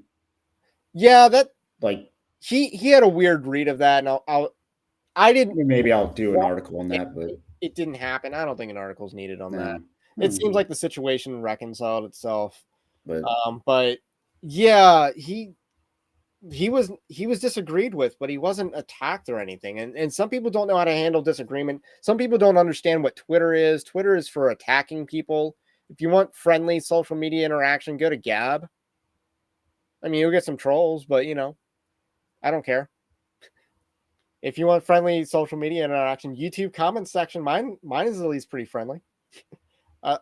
S1: Yeah, that,
S2: like,
S1: he had a weird read of that, and I didn't.
S2: Maybe I'll do an article on that, but
S1: it didn't happen. I don't think an article's needed on that.
S2: No.
S1: It seems like the situation reconciled itself.
S2: But
S1: yeah, he was disagreed with, but he wasn't attacked or anything. And some people don't know how to handle disagreement. Some people don't understand what Twitter is. Twitter is for attacking people. If you want friendly social media interaction, go to Gab. I mean, you'll get some trolls, but I don't care. If you want friendly social media interaction, YouTube comment section, mine is at least pretty friendly. Have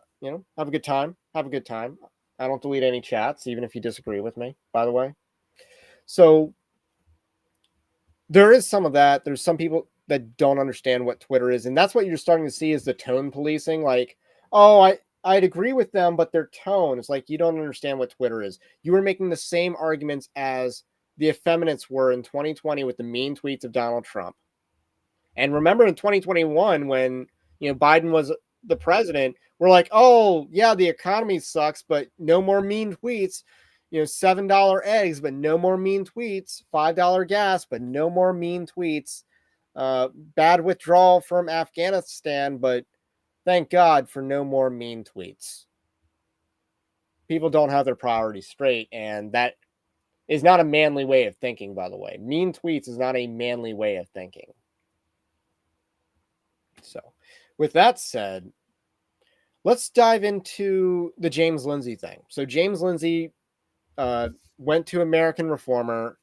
S1: a good time. Have a good time. I don't delete any chats, even if you disagree with me, by the way. So there is some of that. There's some people that don't understand what Twitter is. And that's what you're starting to see is the tone policing. Like, oh, I'd agree with them, but their tone is like, you don't understand what Twitter is. You were making the same arguments as the effeminates were in 2020 with the mean tweets of Donald Trump. And remember in 2021, when Biden was the president, we're like, oh yeah, the economy sucks, but no more mean tweets. $7 eggs, but no more mean tweets. $5 gas, but no more mean tweets. Bad withdrawal from Afghanistan, but thank God for no more mean tweets. People don't have their priorities straight, and that is not a manly way of thinking, by the way. Mean tweets is not a manly way of thinking. So, with that said, let's dive into the James Lindsay thing. So, James Lindsay went to American Reformer,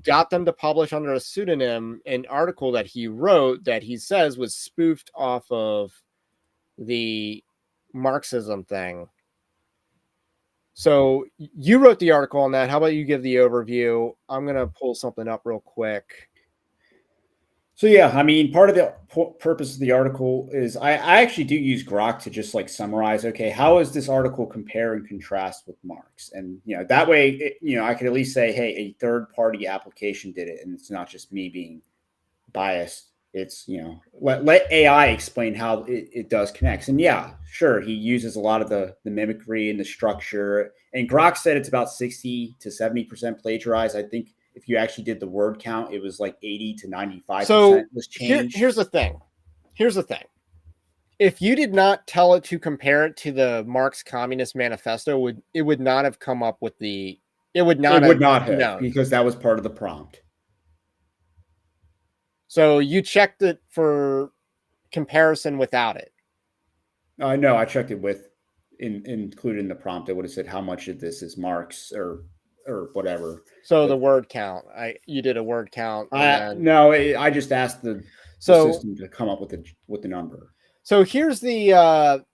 S1: got them to publish under a pseudonym an article that he wrote that he says was spoofed off of the Marxism thing. So you wrote the article on that. How about you give the overview? I'm going to pull something up real quick.
S2: So yeah, I mean, part of the purpose of the article is I actually do use Grok to just like summarize. Okay, how does this article compare and contrast with Marx? And that way, I could at least say, hey, a third-party application did it, and it's not just me being biased it's, let AI explain how it does connects. And yeah, sure, he uses a lot of the mimicry and the structure. And Grok said it's about 60 to 70% plagiarized. I think if you actually did the word count, it was like 80 to 95%
S1: So
S2: was changed.
S1: here's the thing. If you did not tell it to compare it to the Marx Communist Manifesto, it would not have come up with the. It would not
S2: It would
S1: have
S2: not have,
S1: known.
S2: because that was part of the prompt.
S1: So you checked it for comparison without it.
S2: No, I checked it with included in the prompt. It would have said how much of this is Marx or whatever.
S1: So
S2: But
S1: the word count, you did a word count, and then
S2: no, I just asked the system to come up with the number.
S1: So here's the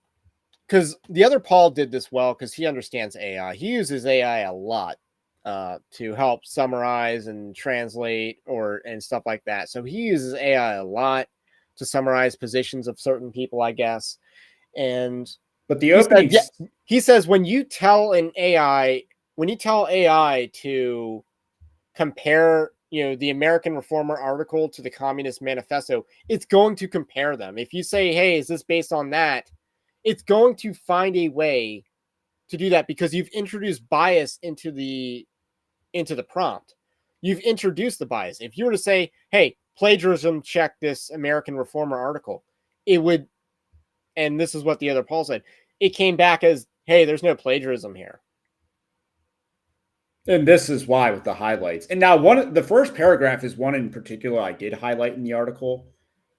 S1: because the other Paul did this well because he understands AI. He uses AI a lot to help summarize and translate and stuff like that. So he uses AI a lot to summarize positions of certain people, I guess.
S2: But the opening,
S1: he says when you tell AI to compare, the American Reformer article to the Communist Manifesto, it's going to compare them. If you say, hey, is this based on that? It's going to find a way to do that because you've introduced bias into the prompt. You've introduced the bias. If you were to say, hey, plagiarism, check this American Reformer article, it would, and this is what the other Paul said, it came back as, hey, there's no plagiarism here.
S2: And this is why with the highlights. And now the first paragraph is one in particular I did highlight in the article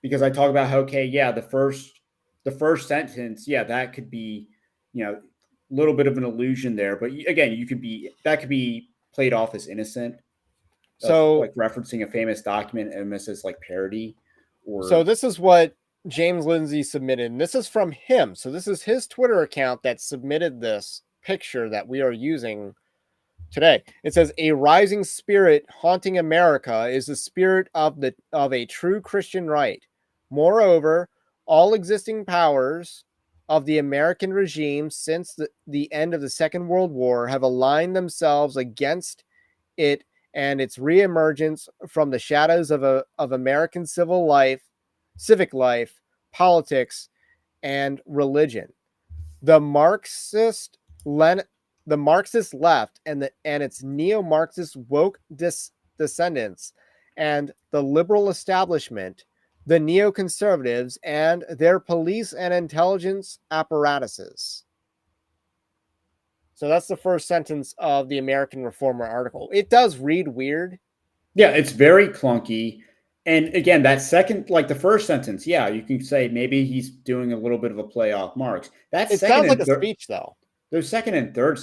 S2: because I talk about how, okay, yeah, the first sentence, yeah, that could be, a little bit of an illusion there. But again, that could be played off as innocent. So like referencing a famous document and this is like parody.
S1: So this is what James Lindsay submitted, and this is from him. So this is his Twitter account that submitted this picture that we are using today. It says, a rising spirit haunting America is the spirit of a true Christian right. Moreover, all existing powers of the American regime since the end of the Second World War have aligned themselves against it and its reemergence from the shadows of American civic life, politics, and religion. The Marxist left and its neo-Marxist woke descendants and the liberal establishment, the neoconservatives, and their police and intelligence apparatuses. So that's the first sentence of the American Reformer article. It does read weird.
S2: Yeah, it's very clunky. And again, that second, like the first sentence, yeah, you can say maybe he's doing a little bit of a play off Marx.
S1: It sounds like a speech, though.
S2: Those second and third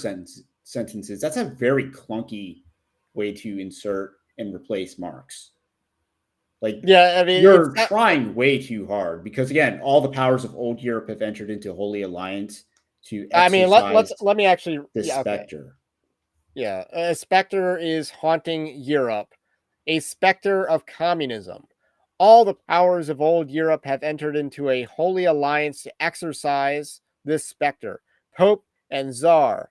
S2: sentences, that's a very clunky way to insert and replace Marx. Like,
S1: yeah, I mean,
S2: you're trying way too hard because again, all the powers of old Europe have entered into holy alliance to exercise.
S1: Let me actually
S2: this specter.
S1: Yeah, a specter is haunting Europe, a specter of communism. All the powers of old Europe have entered into a holy alliance to exercise this specter. Pope and Tsar,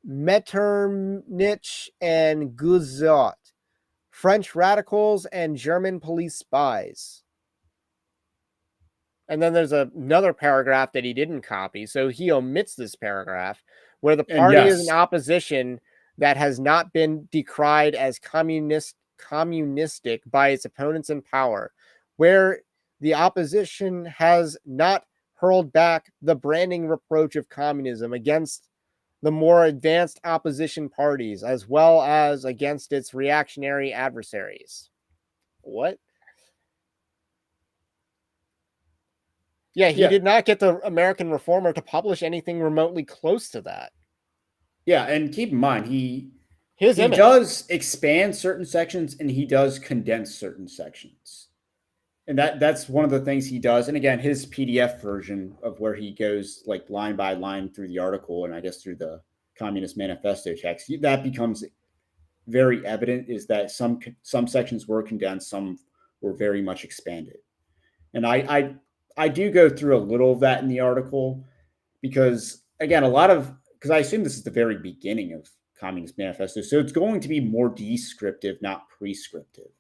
S1: Metternich and Guizot, French radicals and German police spies. And then there's another paragraph that he didn't copy, so he omits this paragraph where the party is in opposition that has not been decried as communistic by its opponents in power, where the opposition has not hurled back the branding reproach of communism against the more advanced opposition parties, as well as against its reactionary adversaries. What? Yeah, he did not get the American Reformer to publish anything remotely close to that.
S2: Yeah, and keep in mind, he does expand certain sections and he does condense certain sections. And that's one of the things he does. And again, his PDF version of where he goes like line by line through the article and I guess through the Communist Manifesto text, that becomes very evident is that some sections were condensed, some were very much expanded. And I do go through a little of that in the article because again, because I assume this is the very beginning of Communist Manifesto. So it's going to be more descriptive, not prescriptive.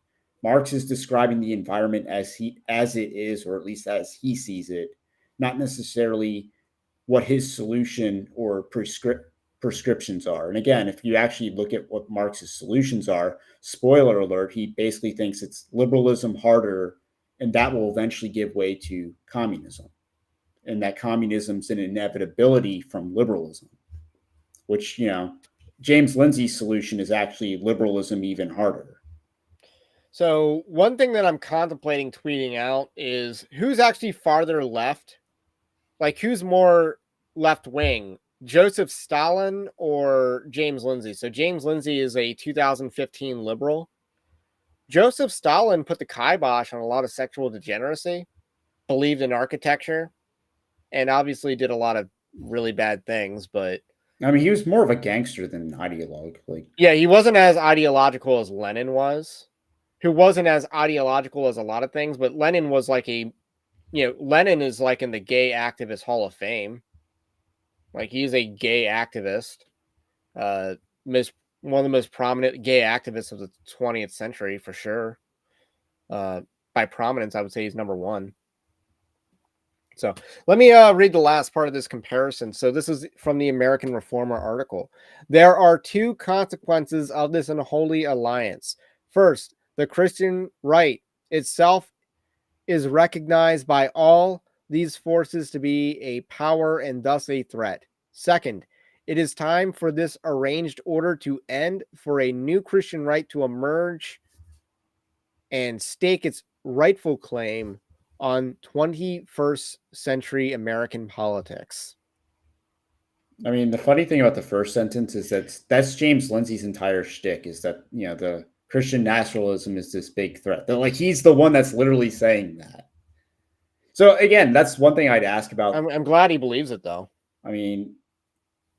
S2: Marx is describing the environment as it is, or at least as he sees it, not necessarily what his solution or prescriptions are. And again, if you actually look at what Marx's solutions are, spoiler alert, he basically thinks it's liberalism harder, and that will eventually give way to communism. And that communism's an inevitability from liberalism, which, James Lindsay's solution is actually liberalism even harder.
S1: So one thing that I'm contemplating tweeting out is who's actually farther left? Like who's more left wing? Joseph Stalin or James Lindsay? So James Lindsay is a 2015 liberal. Joseph Stalin put the kibosh on a lot of sexual degeneracy, believed in architecture, and obviously did a lot of really bad things, but
S2: I mean, he was more of a gangster than an ideologue.
S1: yeah, he wasn't as ideological as Lenin was, who wasn't as ideological as a lot of things, but Lenin was like Lenin is like in the gay activist hall of fame. Like he's a gay activist. One of the most prominent gay activists of the 20th century for sure. By prominence, I would say he's number one. So let me read the last part of this comparison. So this is from the American Reformer article. There are two consequences of this unholy alliance. First, the Christian right itself is recognized by all these forces to be a power and thus a threat. Second, it is time for this arranged order to end, for a new Christian right to emerge and stake its rightful claim on 21st century American politics.
S2: I mean, the funny thing about the first sentence is that's James Lindsay's entire shtick, is that, the Christian nationalism is this big threat. That, like, he's the one that's literally saying that. So again, that's one thing I'd ask about.
S1: I'm glad he believes it, though.
S2: I mean,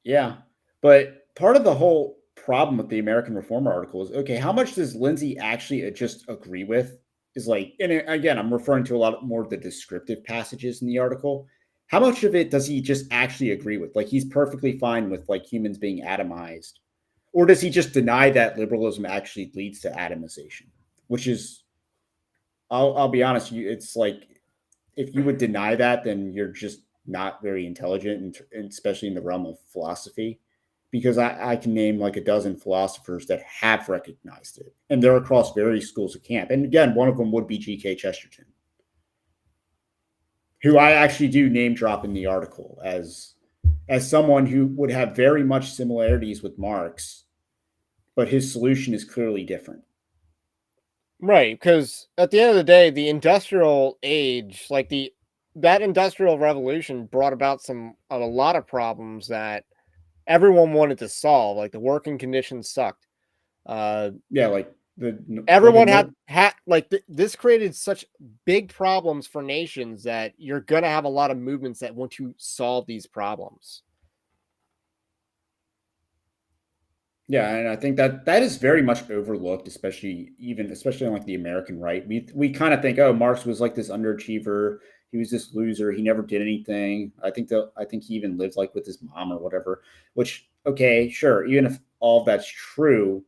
S2: yeah, but part of the whole problem with the American Reformer article is, okay, how much does Lindsay actually just agree with? Is like, and again, I'm referring to a lot more of the descriptive passages in the article. How much of it does he just actually agree with? Like, he's perfectly fine with like humans being atomized, or does he just deny that liberalism actually leads to atomization? Which is, I'll be honest, it's like, if you would deny that, then you're just not very intelligent, and especially in the realm of philosophy, because I can name like a dozen philosophers that have recognized it, and they're across various schools of camp. And again, one of them would be G.K. Chesterton, who I actually do name drop in the article as someone who would have very much similarities with Marx, but his solution is clearly different.
S1: Right, because at the end of the day, the industrial age, like that industrial revolution brought about a lot of problems that everyone wanted to solve. Like the working conditions sucked.
S2: Yeah, like
S1: Everyone had like this created such big problems for nations that you're going to have a lot of movements that want to solve these problems.
S2: Yeah, and I think that is very much overlooked, especially on like the American right. We kind of think, oh, Marx was like this underachiever. He was this loser. He never did anything. I think he even lived like with his mom or whatever. Which, okay, sure. Even if all of that's true,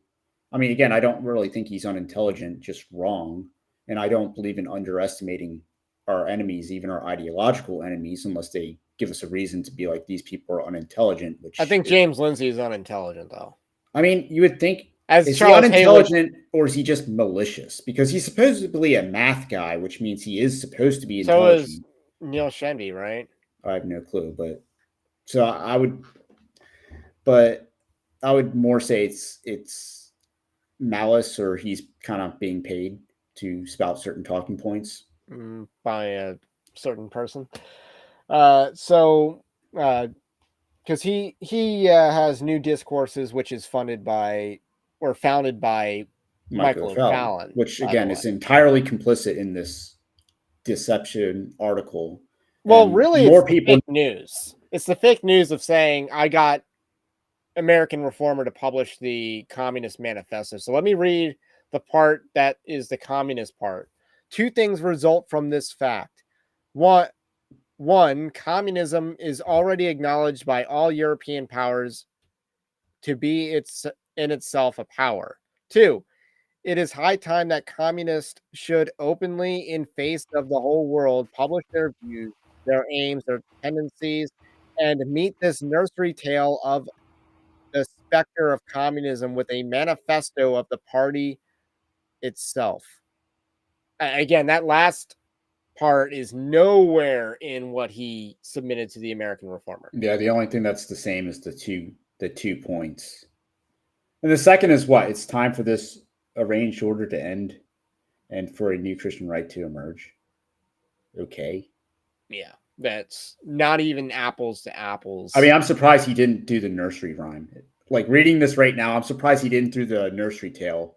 S2: I mean, again, I don't really think he's unintelligent, just wrong. And I don't believe in underestimating our enemies, even our ideological enemies, unless they give us a reason to be like, these people are unintelligent. Which
S1: I think James Lindsay is unintelligent, though.
S2: I mean, you would think,
S1: as
S2: is
S1: Charles
S2: he unintelligent or is he just malicious? Because he's supposedly a math guy, which means he is supposed to be intelligent.
S1: So is Neil Shenby, right?
S2: I have no clue, but so I would more say it's malice, or he's kind of being paid to spout certain talking points
S1: by a certain person. Because he has New Discourses, which is founded by Michael O'Fallon,
S2: which again is entirely complicit in this deception article.
S1: Well, really, it's the fake news. It's the fake news of saying I got American Reformer to publish the Communist Manifesto. So let me read the part that is the communist part. Two things result from this fact. One, communism is already acknowledged by all European powers to be in itself a power. Two, It is high time that communists should openly, in face of the whole world, publish their views, their aims, their tendencies, and meet this nursery tale of the specter of communism with a manifesto of the party itself. Again, that last part is nowhere in what he submitted to the American Reformer.
S2: Yeah, the only thing that's the same is the 2 points. And the second is what? It's time for this arranged order to end and for a new Christian right to emerge. Okay.
S1: Yeah, that's not even apples to apples.
S2: I mean, I'm surprised he didn't do the nursery rhyme. Like reading this right now, I'm surprised he didn't do the nursery tale.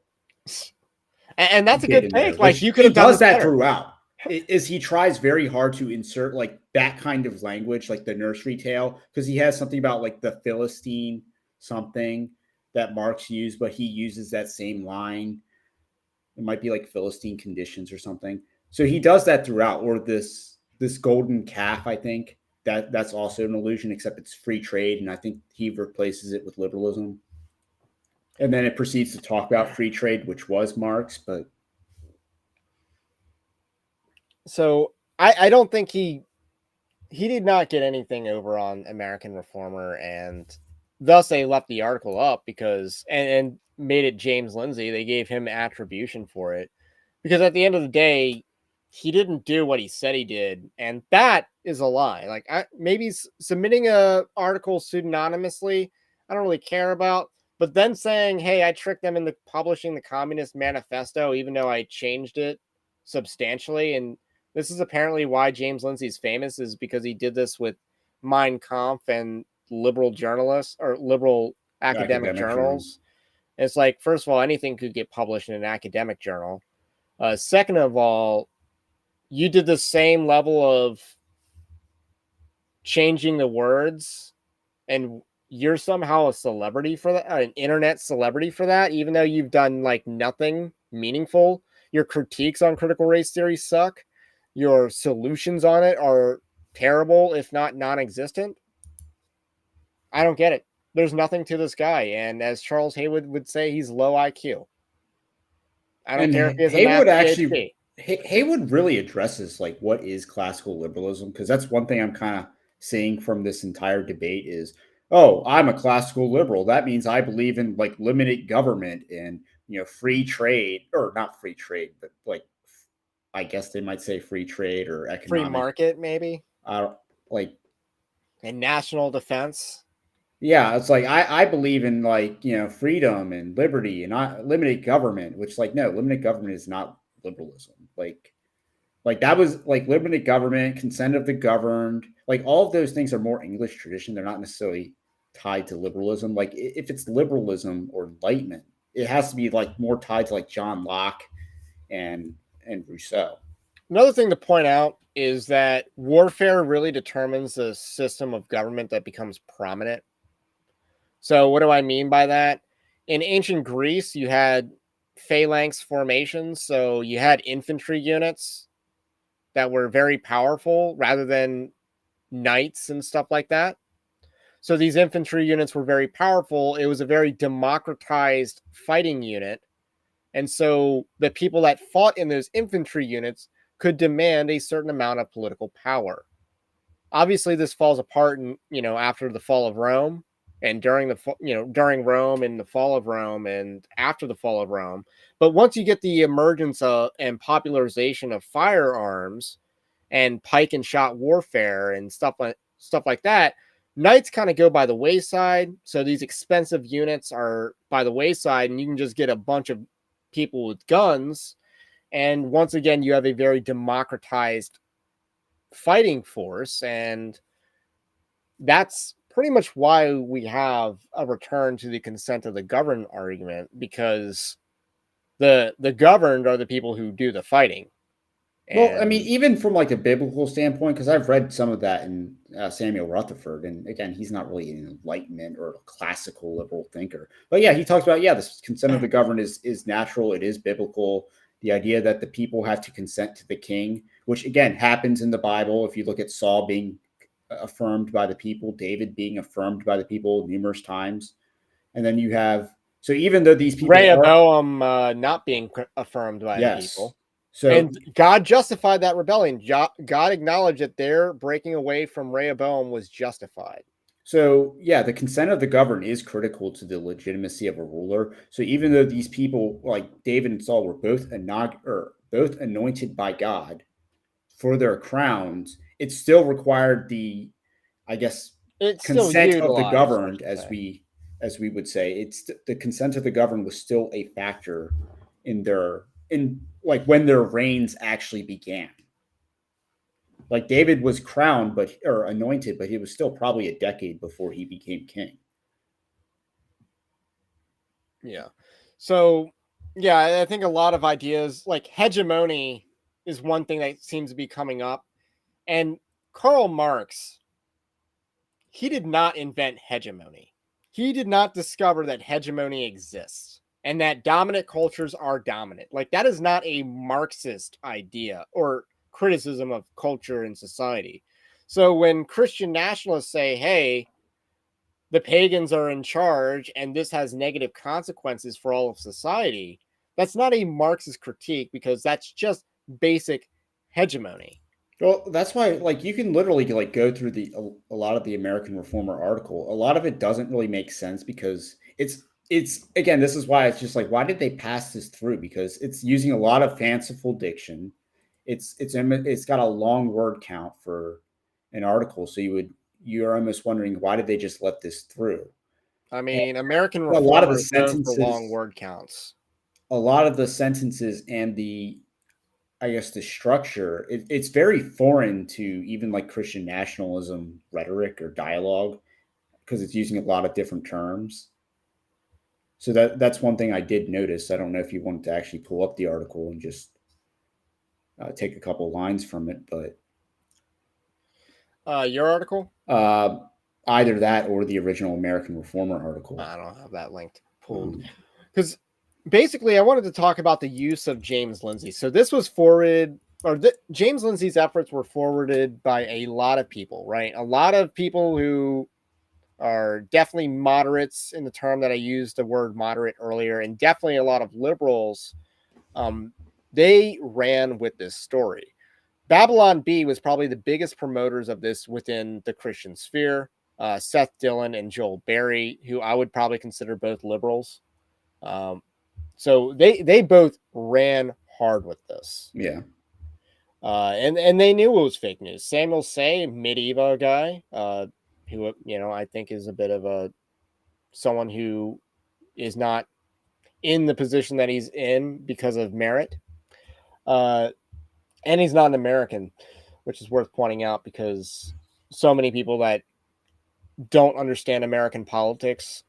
S1: And that's a
S2: Bit
S1: good
S2: in there,
S1: take. Like,
S2: which
S1: you could
S2: he
S1: have done
S2: does
S1: this
S2: that
S1: better.
S2: throughout. Is he tries very hard to insert like that kind of language, like the nursery tale, because he has something about like the Philistine something that Marx used, but he uses that same line. It might be like Philistine conditions or something. So he does that throughout, or this golden calf, I think that's also an illusion, except it's free trade, and I think he replaces it with liberalism. And then it proceeds to talk about free trade, which was Marx, but
S1: So I don't think he did not get anything over on American Reformer, and thus they left the article up because and made it James Lindsay. They gave him attribution for it because at the end of the day, he didn't do what he said he did, and that is a lie. Like, maybe submitting a article pseudonymously, I don't really care about. But then saying, "Hey, I tricked them into publishing the Communist Manifesto, even though I changed it substantially," and this is apparently why James Lindsay's famous, is because he did this with Mein Kampf and liberal journalists or liberal academic
S2: academic journal.
S1: journals. It's like, first of all, anything could get published in an academic journal. Second of all, you did the same level of changing the words, and you're somehow a celebrity for that, an internet celebrity for that, even though you've done like nothing meaningful. Your critiques on critical race theory suck. Your solutions on it are terrible, if not non-existent. I don't get it. There's nothing to this guy, and as Charles Haywood would say, he's low IQ. I don't
S2: And
S1: care if he has a math
S2: Haywood actually
S1: PhD.
S2: Haywood really addresses like what is classical liberalism, because that's one thing I'm kind of seeing from this entire debate is, oh, I'm a classical liberal. That means I believe in like limited government and free trade, or not free trade, but like I guess they might say free trade or
S1: Free
S2: economic
S1: market, maybe,
S2: like
S1: and national defense.
S2: yeah, it's like I believe in like freedom and liberty and not limited government, which like no, limited government is not liberalism. Like that was like limited government, consent of the governed, like all of those things are more English tradition. They're not necessarily tied to liberalism. Like if it's liberalism or enlightenment, it has to be like more tied to like John Locke and Rousseau.
S1: Another thing to point out is that warfare really determines the system of government that becomes prominent. So, what do I mean by that? In ancient Greece, you had phalanx formations. So, you had infantry units that were very powerful rather than knights and stuff like that. So, these infantry units were very powerful. It was a very democratized fighting unit. And so, the people that fought in those infantry units could demand a certain amount of political power. Obviously, this falls apart in, after the fall of Rome, and during Rome and the fall of Rome and after the fall of Rome. But once you get the emergence of and popularization of firearms and pike and shot warfare and stuff like that, knights kind of go by the wayside. So these expensive units are by the wayside, and you can just get a bunch of people with guns. And once again, you have a very democratized fighting force, and that's pretty much why we have a return to the consent of the governed argument, because the governed are the people who do the fighting.
S2: Well, I mean,
S1: And
S2: even from like a biblical standpoint, because I've read some of that in Samuel Rutherford, and again, he's not really an Enlightenment or a classical liberal thinker, but yeah, he talks about the consent of the governed is natural, it is biblical. The idea that the people have to consent to the king, which again happens in the Bible. If you look at Saul being affirmed by the people, David being affirmed by the people numerous times, and then you have So even though these people
S1: Rehoboam not being affirmed by the
S2: yes,
S1: people.
S2: so
S1: And God justified that rebellion. God acknowledged that their breaking away from Rehoboam was justified.
S2: So, yeah, the consent of the governed is critical to the legitimacy of a ruler. So, even though these people, like David and Saul, were both anointed by God for their crowns, it still required the, I guess,
S1: It's still
S2: consent of the
S1: utilized, I
S2: governed,
S1: should say.
S2: as we would say. It's the consent of the governed was still a factor in like when their reigns actually began. Like David was crowned, or anointed, but he was still probably a decade before he became king.
S1: Yeah. So, yeah, I think a lot of ideas like hegemony is one thing that seems to be coming up. And Karl Marx, he did not invent hegemony. He did not discover that hegemony exists and that dominant cultures are dominant. Like, that is not a Marxist idea or criticism of culture and society. So, when Christian nationalists say, hey, the pagans are in charge and this has negative consequences for all of society, that's not a Marxist critique because that's just basic hegemony.
S2: Well, that's why, like, you can literally like go through a lot of the American Reformer article. A lot of it doesn't really make sense because it's again, this is why it's just like, why did they pass this through? Because it's using a lot of fanciful diction. It's got a long word count for an article, so you're almost wondering why did they just let this through?
S1: I mean, American
S2: A lot of
S1: Reformer
S2: the
S1: is known for long
S2: sentences,
S1: word counts.
S2: and I guess the structure, it's very foreign to even like Christian nationalism rhetoric or dialogue because it's using a lot of different terms. So that's one thing I did notice. I don't know if you wanted to actually pull up the article and just take a couple lines from it, but
S1: Your article?
S2: uh, either that or the original American Reformer article.
S1: I don't have that linked pulled because basically I wanted to talk about the use of James Lindsay. So this was forwarded, or James Lindsay's efforts were forwarded by a lot of people, right? A lot of people who are definitely moderates in the term that I used the word moderate earlier, and definitely a lot of liberals. They ran with this story. Babylon B was probably the biggest promoters of this within the Christian sphere. Seth Dillon and Joel Berry, who I would probably consider both liberals. Um, so they both ran hard with this.
S2: Yeah.
S1: And they knew it was fake news. Samuel Say, medieval guy, who I think is a bit of someone who is not in the position that he's in because of merit. And he's not an American, which is worth pointing out because so many people that don't understand American politics,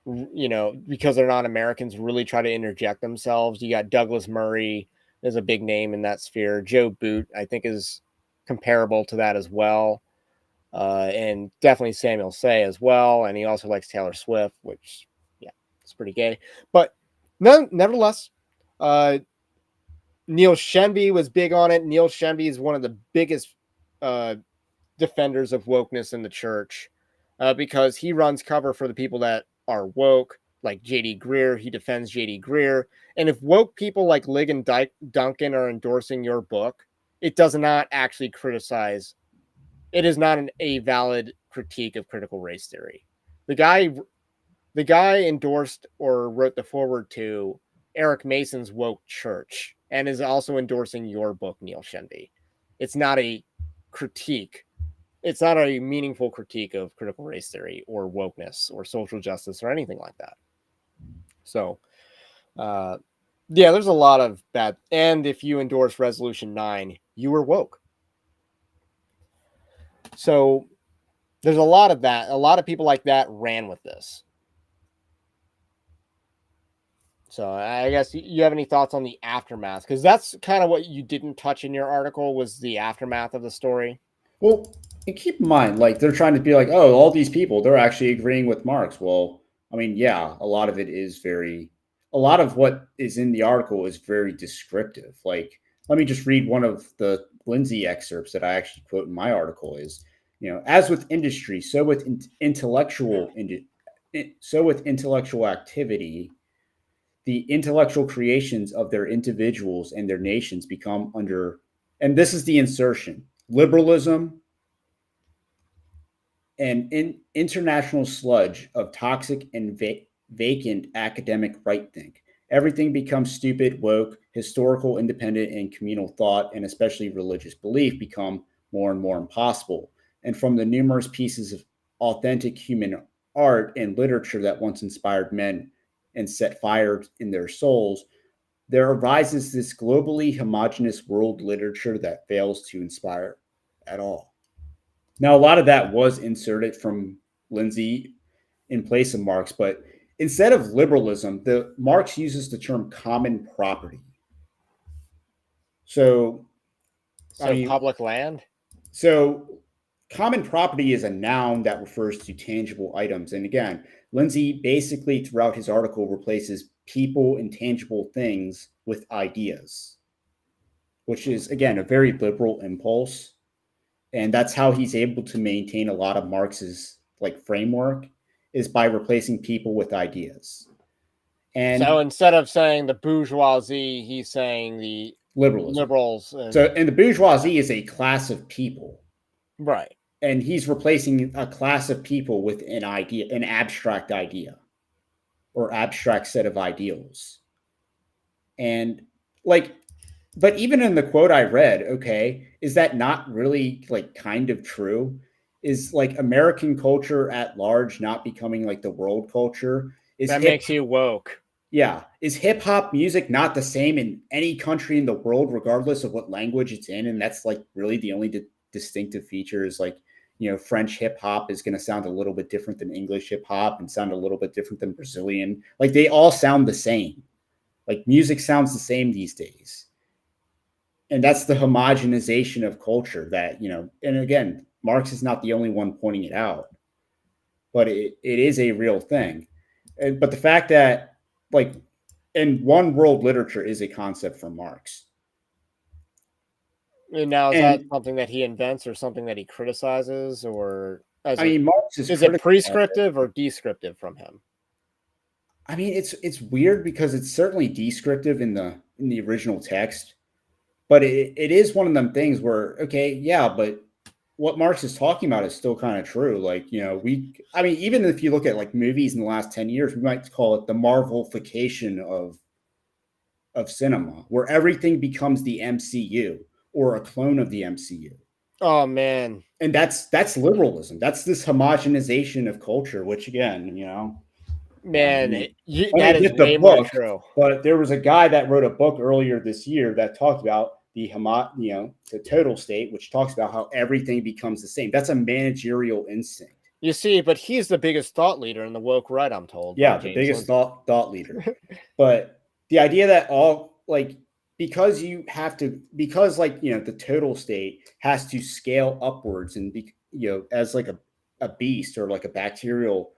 S1: because they're not Americans, really try to interject themselves. You got Douglas Murray is a big name in that sphere. Joe Boot, I think, is comparable to that as well. And definitely Samuel Say as well. And he also likes Taylor Swift, which, yeah, it's pretty gay. But nevertheless, Neil Shenby was big on it. Neil Shenby is one of the biggest defenders of wokeness in the church because he runs cover for the people that are woke, like JD Greer. He defends JD Greer. And if woke people like Lig and Duncan are endorsing your book, it does not actually criticize. It is not a valid critique of critical race theory. The guy endorsed or wrote the foreword to Eric Mason's woke church and is also endorsing your book, Neil Shenby. It's not a critique. It's not a meaningful critique of critical race theory or wokeness or social justice or anything like that. So, yeah, there's a lot of bad. And if you endorse Resolution 9, you were woke. So there's a lot of that. A lot of people like that ran with this. So I guess you have any thoughts on the aftermath? Because that's kind of what you didn't touch in your article was the aftermath of the story.
S2: Well, and keep in mind, like they're trying to be like, oh, all these people, they're actually agreeing with Marx. Well, I mean, yeah, a lot of what is in the article is very descriptive. Like, let me just read one of the Lindsay excerpts that I actually quote in my article is, as with industry, so with intellectual intellectual activity, the intellectual creations of their individuals and their nations become under, and this is the insertion, liberalism and international sludge of toxic and vacant academic right think. Everything becomes stupid, woke, historical, independent, and communal thought, and especially religious belief, become more and more impossible. And from the numerous pieces of authentic human art and literature that once inspired men and set fire in their souls, there arises this globally homogenous world literature that fails to inspire at all. Now, a lot of that was inserted from Lindsay in place of Marx, but instead of liberalism, the Marx uses the term common property. So, I
S1: So
S2: mean,
S1: public land.
S2: so common property is a noun that refers to tangible items. And again, Lindsay basically throughout his article replaces people and tangible things with ideas, which is again a very liberal impulse. And that's how he's able to maintain a lot of Marx's like framework is by replacing people with ideas.
S1: So
S2: And
S1: instead of saying the bourgeoisie, he's saying the
S2: liberalism.
S1: liberals.
S2: And the bourgeoisie is a class of people.
S1: Right.
S2: And he's replacing a class of people with an idea, an abstract idea or abstract set of ideals. And like, but even in the quote I read, okay, is that not really like kind of true? Is like American culture at large not becoming like the world culture? Is
S1: That makes you woke.
S2: Yeah. Is hip hop music not the same in any country in the world, regardless of what language it's in? And that's like really the only distinctive feature is like, French hip hop is going to sound a little bit different than English hip hop and sound a little bit different than Brazilian. Like they all sound the same. Like music sounds the same these days. And that's the homogenization of culture that, and again, Marx is not the only one pointing it out, but it is a real thing. But the fact that, like, and one world literature is a concept from Marx.
S1: And now, is that
S2: And
S1: something that he invents or something that he criticizes, or as
S2: I mean, Marx
S1: is it prescriptive or descriptive from him?
S2: I mean, it's weird because it's certainly descriptive in the original text, but it is one of them things where, okay, yeah, but what Marx is talking about is still kind of true. Like, I mean, even if you look at like movies in the last 10 years, we might call it the Marvelification of cinema, where everything becomes the MCU or a clone of the MCU.
S1: Oh man.
S2: And that's liberalism. That's this homogenization of culture, which again,
S1: Man,
S2: I
S1: that
S2: didn't
S1: is
S2: get the
S1: way more
S2: book,
S1: true.
S2: but there was a guy that wrote a book earlier this year that talked about the the total state, which talks about how everything becomes the same. That's a managerial instinct.
S1: You see, but he's the biggest thought leader in the woke right, I'm told.
S2: Yeah,
S1: By
S2: the
S1: James
S2: biggest
S1: Lindsay.
S2: thought leader. But the idea that all like because like the total state has to scale upwards and be as like a beast or like a bacterial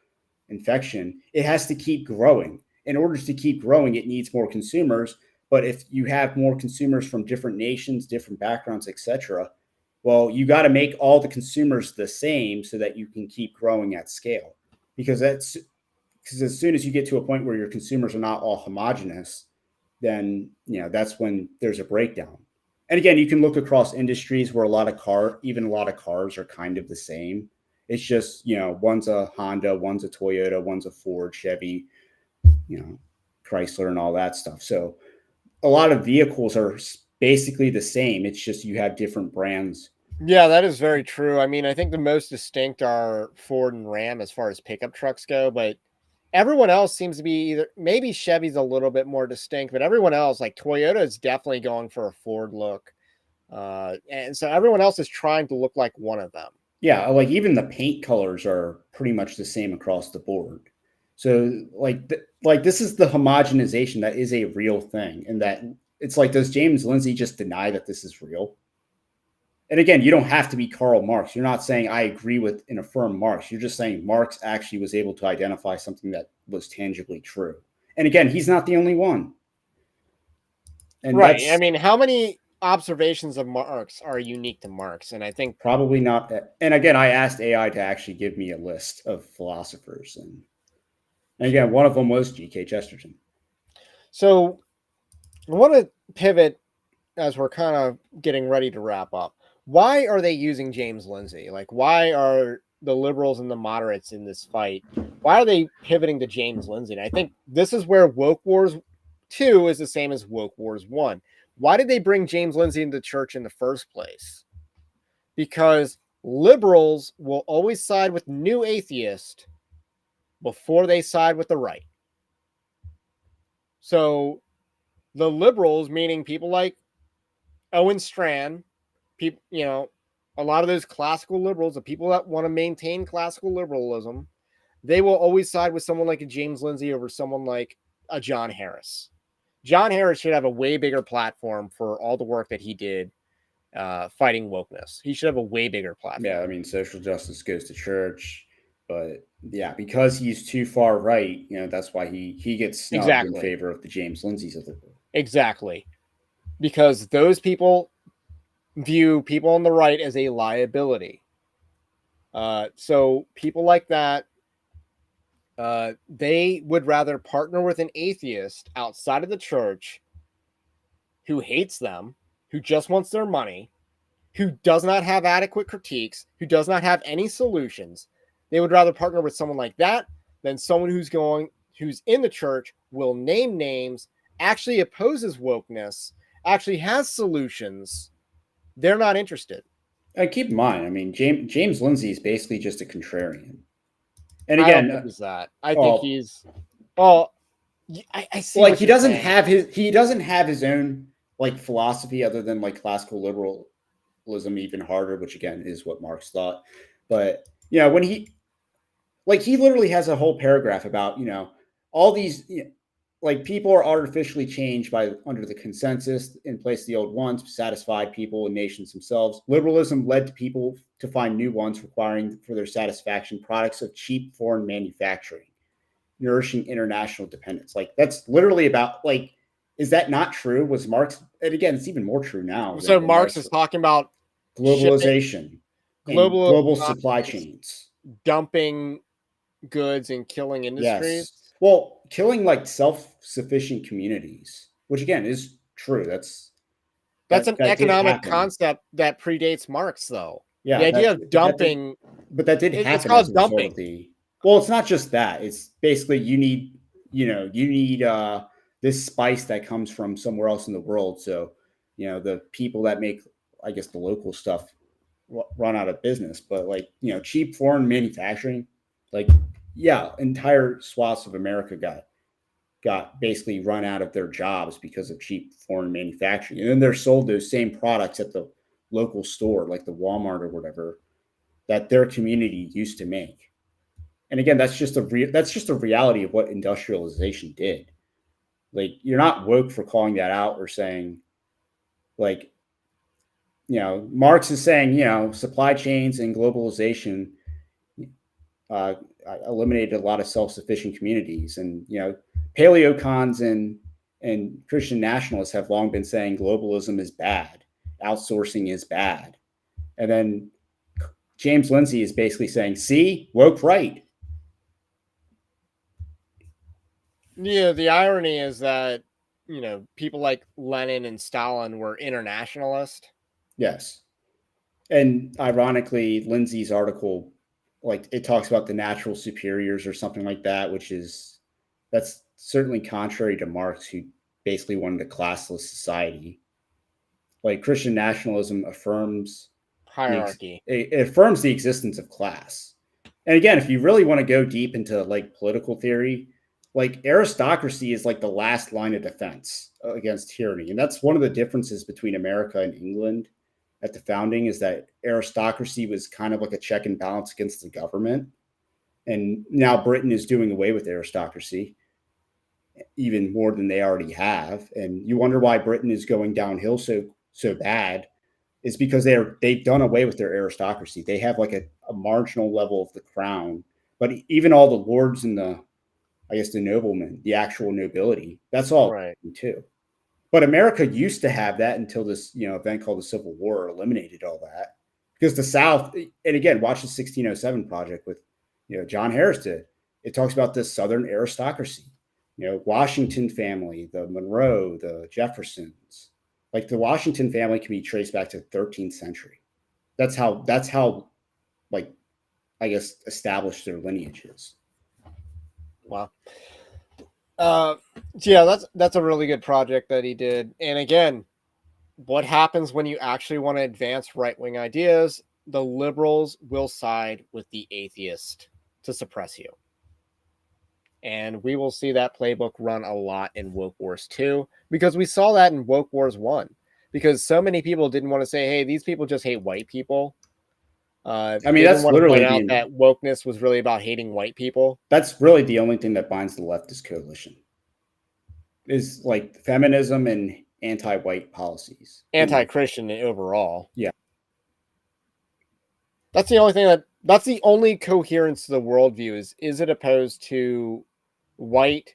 S2: infection, it has to keep growing. In order to keep growing, it needs more consumers. But if you have more consumers from different nations, different backgrounds, etc., well, you got to make all the consumers the same so that you can keep growing at scale. Because as soon as you get to a point where your consumers are not all homogenous, then that's when there's a breakdown. And again, you can look across industries where a lot of cars are kind of the same. It's just, one's a Honda, one's a Toyota, one's a Ford, Chevy, Chrysler and all that stuff. So a lot of vehicles are basically the same. It's just you have different brands.
S1: Yeah, that is very true. I mean, I think the most distinct are Ford and Ram as far as pickup trucks go, but everyone else seems to be either maybe Chevy's a little bit more distinct, but everyone else, like Toyota, is definitely going for a Ford look. And so everyone else is trying to look like one of them.
S2: Yeah, like even the paint colors are pretty much the same across the board. So like this is the homogenization that is a real thing, and that it's like, does James Lindsay just deny that this is real? And again, you don't have to be Karl Marx. You're not saying I agree with and affirm Marx. You're just saying Marx actually was able to identify something that was tangibly true. And again, he's not the only one. And
S1: Right. I
S2: that's
S1: mean, how many observations of Marx are unique to Marx? And I think
S2: probably not. And again, I asked AI to actually give me a list of philosophers, and And again, one of them was G.K. Chesterton.
S1: So I want to pivot as we're kind of getting ready to wrap up. Why are they using James Lindsay? Like, why are the liberals and the moderates in this fight? Why are they pivoting to James Lindsay? And I think this is where Woke Wars 2 is the same as Woke Wars 1. Why did they bring James Lindsay into the church in the first place? Because liberals will always side with new atheist before they side with the right. So the liberals, meaning people like Owen Strachan, people, a lot of those classical liberals, the people that want to maintain classical liberalism, they will always side with someone like a James Lindsay over someone like a John Harris. John Harris should have a way bigger platform for all the work that he did fighting wokeness. He should have a way bigger platform.
S2: Yeah, I mean, social justice goes to church, but yeah, because he's too far right, that's why he gets snubbed in favor of the James Lindsays of the world.
S1: Exactly. Because those people view people on the right as a liability. So people like that, they would rather partner with an atheist outside of the church who hates them, who just wants their money, who does not have adequate critiques, who does not have any solutions. They would rather partner with someone like that than someone who's in the church, will name names, actually opposes wokeness, actually has solutions. They're not interested.
S2: Keep in mind, I mean, James Lindsay is basically just a contrarian. And
S1: I don't
S2: again,
S1: think he's that. I think he's. I see.
S2: Like he doesn't have his own like philosophy other than like classical liberalism, even harder, which again is what Marx thought. But when he literally has a whole paragraph about all these like people are artificially changed by under the consensus in place of the old ones, satisfied people and nations themselves. Liberalism led to people to find new ones, requiring for their satisfaction products of cheap foreign manufacturing, nourishing international dependence. Like that's literally about like, is that not true? Was Marx, and again, it's even more true now.
S1: So Marx is talking about
S2: globalization, global supply chains,
S1: dumping goods and killing industries.
S2: Yes. Well, killing like self-sufficient communities, which again is true. That's
S1: an economic concept that predates Marx, though.
S2: Yeah,
S1: the idea of dumping,
S2: but that did happen.
S1: It's called dumping.
S2: Well, it's not just that. It's basically you need this spice that comes from somewhere else in the world. So the people that make, I guess, the local stuff run out of business. But like cheap foreign manufacturing, like entire swaths of America got basically run out of their jobs because of cheap foreign manufacturing, and then they're sold those same products at the local store, like the Walmart or whatever, that their community used to make. And again, that's just a reality of what industrialization did. Like you're not woke for calling that out or saying, like, Marx is saying, supply chains and globalization eliminated a lot of self-sufficient communities, and paleocons and Christian nationalists have long been saying globalism is bad, outsourcing is bad, and then James Lindsay is basically saying, "See, woke right."
S1: Yeah, the irony is that people like Lenin and Stalin were internationalist.
S2: Yes, and ironically, Lindsay's article, like it talks about the natural superiors or something like that, that's certainly contrary to Marx, who basically wanted a classless society. Like Christian nationalism affirms
S1: hierarchy.
S2: It affirms the existence of class. And again, if you really want to go deep into like political theory, like aristocracy is like the last line of defense against tyranny. And that's one of the differences between America and England at the founding, is that aristocracy was kind of like a check and balance against the government. And now Britain is doing away with aristocracy even more than they already have. And you wonder why Britain is going downhill so bad, is because they've done away with their aristocracy. They have like a marginal level of the crown, but even all the lords and the noblemen, the actual nobility, that's all right too. But America used to have that until this event called the Civil War eliminated all that, because the South, and again, watch the 1607 Project with John Harris did. it talks about the Southern aristocracy, Washington family, the Monroe, the Jeffersons. Like the Washington family can be traced back to the 13th century. That's how like I guess established their lineage is.
S1: Wow. Yeah, that's a really good project that he did. And again, what happens when you actually want to advance right-wing ideas? The liberals will side with the atheist to suppress you. And we will see that playbook run a lot in Woke Wars 2, because we saw that in Woke Wars 1. Because so many people didn't want to say, hey, these people just hate white people.
S2: I
S1: They
S2: mean,
S1: didn't
S2: that's
S1: want to point
S2: literally
S1: out that wokeness was really about hating white people.
S2: That's really the only thing that binds the leftist coalition is like feminism and anti-white policies.
S1: Anti-Christian overall.
S2: Yeah.
S1: That's the only thing that's the only coherence to the worldview is it opposed to white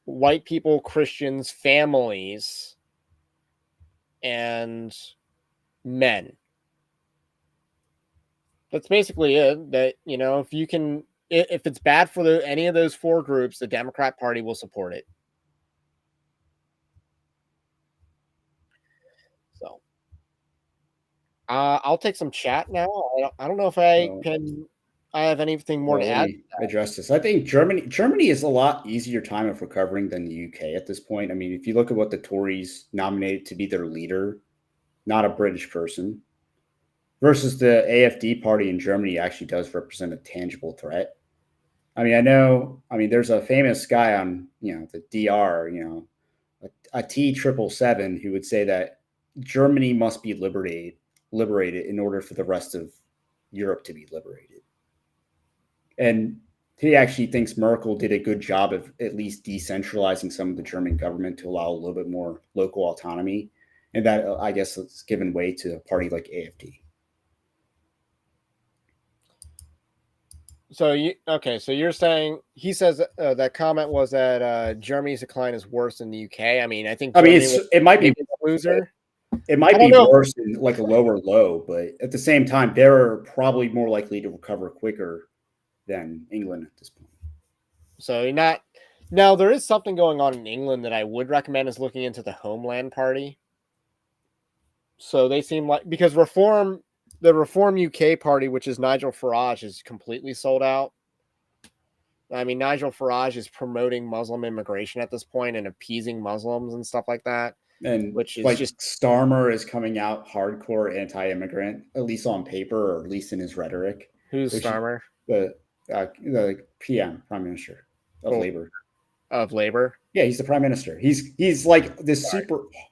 S1: white people, Christians, families, and men. That's basically it. That, if it's bad for any of those four groups, the Democrat Party will support it. So, I'll take some chat now. I don't know if I have anything more to
S2: let
S1: add.
S2: me address this. I think Germany is a lot easier time of recovering than the UK at this point. I mean, if you look at what the Tories nominated to be their leader, not a British person, versus the AfD party in Germany actually does represent a tangible threat. I mean, there's a famous guy on, the DR, a T777 who would say that Germany must be liberated in order for the rest of Europe to be liberated. And he actually thinks Merkel did a good job of at least decentralizing some of the German government to allow a little bit more local autonomy. And that, I guess, it's given way to a party like AfD.
S1: So you're saying he says that comment was that Germany's decline is worse than the UK. I mean, I think
S2: it might be
S1: a loser.
S2: It might be worse than like a lower low, but at the same time, they're probably more likely to recover quicker than England at this point.
S1: So now there is something going on in England that I would recommend is looking into the Homeland Party. So they seem like, because the Reform UK Party, which is Nigel Farage, is completely sold out. I mean, Nigel Farage is promoting Muslim immigration at this point and appeasing Muslims and stuff like that.
S2: And
S1: which is
S2: like
S1: just
S2: Starmer is coming out hardcore anti-immigrant, at least on paper, or at least in his rhetoric.
S1: Who's Starmer?
S2: The PM, Prime Minister of Labor.
S1: Of Labor?
S2: Yeah, he's the Prime Minister. He's like this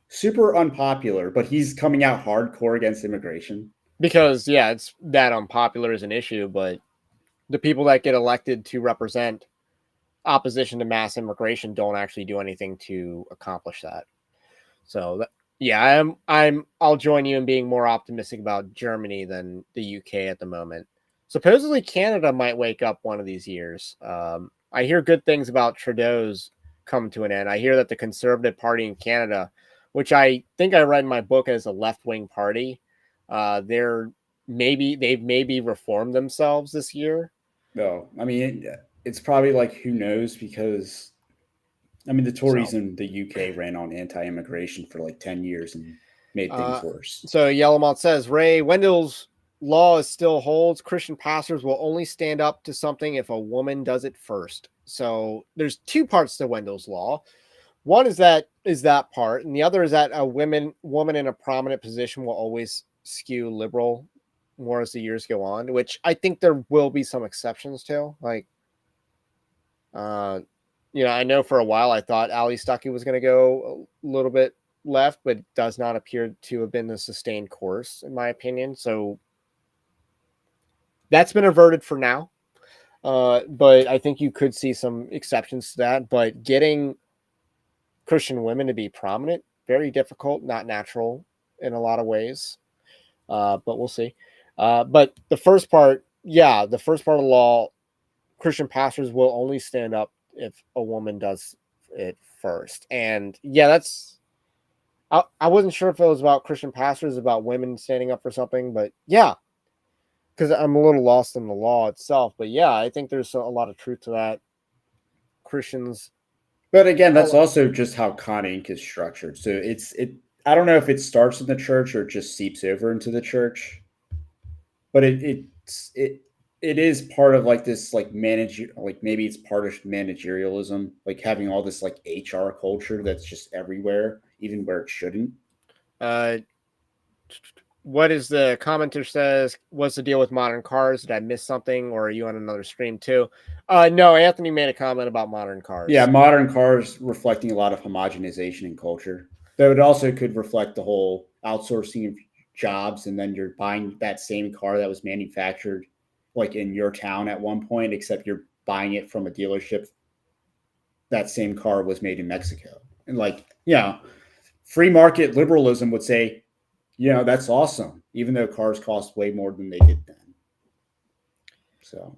S2: super unpopular, but he's coming out hardcore against immigration.
S1: Because it's that unpopular is an issue, but the people that get elected to represent opposition to mass immigration don't actually do anything to accomplish that. So I'll join you in being more optimistic about Germany than the UK at the moment. Supposedly Canada might wake up one of these years. I hear good things about Trudeau's come to an end. I hear that the Conservative Party in Canada, which I think I read in my book as a left-wing party, they've maybe reformed themselves this year.
S2: No, I mean it's probably like, who knows, because I mean, the Tories in the UK ran on anti-immigration for like 10 years and made things worse.
S1: So Yellowmont says, Ray, Wendell's law still holds. Christian pastors will only stand up to something if a woman does it first. So there's two parts to Wendell's law. One is that part, and the other is that a woman in a prominent position will always skew liberal more as the years go on, which I think there will be some exceptions to. Like, I know for a while I thought Ali Stuckey was going to go a little bit left, but it does not appear to have been a sustained course, in my opinion. So that's been averted for now. But I think you could see some exceptions to that. But getting Christian women to be prominent, very difficult, not natural in a lot of ways. But we'll see. But the first part of the law, Christian pastors will only stand up if a woman does it first. And I wasn't sure if it was about Christian pastors, about women standing up for something, but yeah, because I'm a little lost in the law itself. But yeah, I think there's a lot of truth to that. Christians.
S2: But again, that's also just how Con Inc. is structured. So I don't know if it starts in the church or it just seeps over into the church, but it is part of like this like manager, like maybe it's part of managerialism, like having all this like HR culture that's just everywhere, even where it shouldn't.
S1: Uh, what is the commenter says? What's the deal with modern cars? Did I miss something, or are you on another stream too? No, Anthony made a comment about modern cars.
S2: Yeah, modern cars reflecting a lot of homogenization in culture. Though it also could reflect the whole outsourcing of jobs, and then you're buying that same car that was manufactured like in your town at one point, except you're buying it from a dealership. That same car was made in Mexico. And like, free market liberalism would say, that's awesome, even though cars cost way more than they did then. So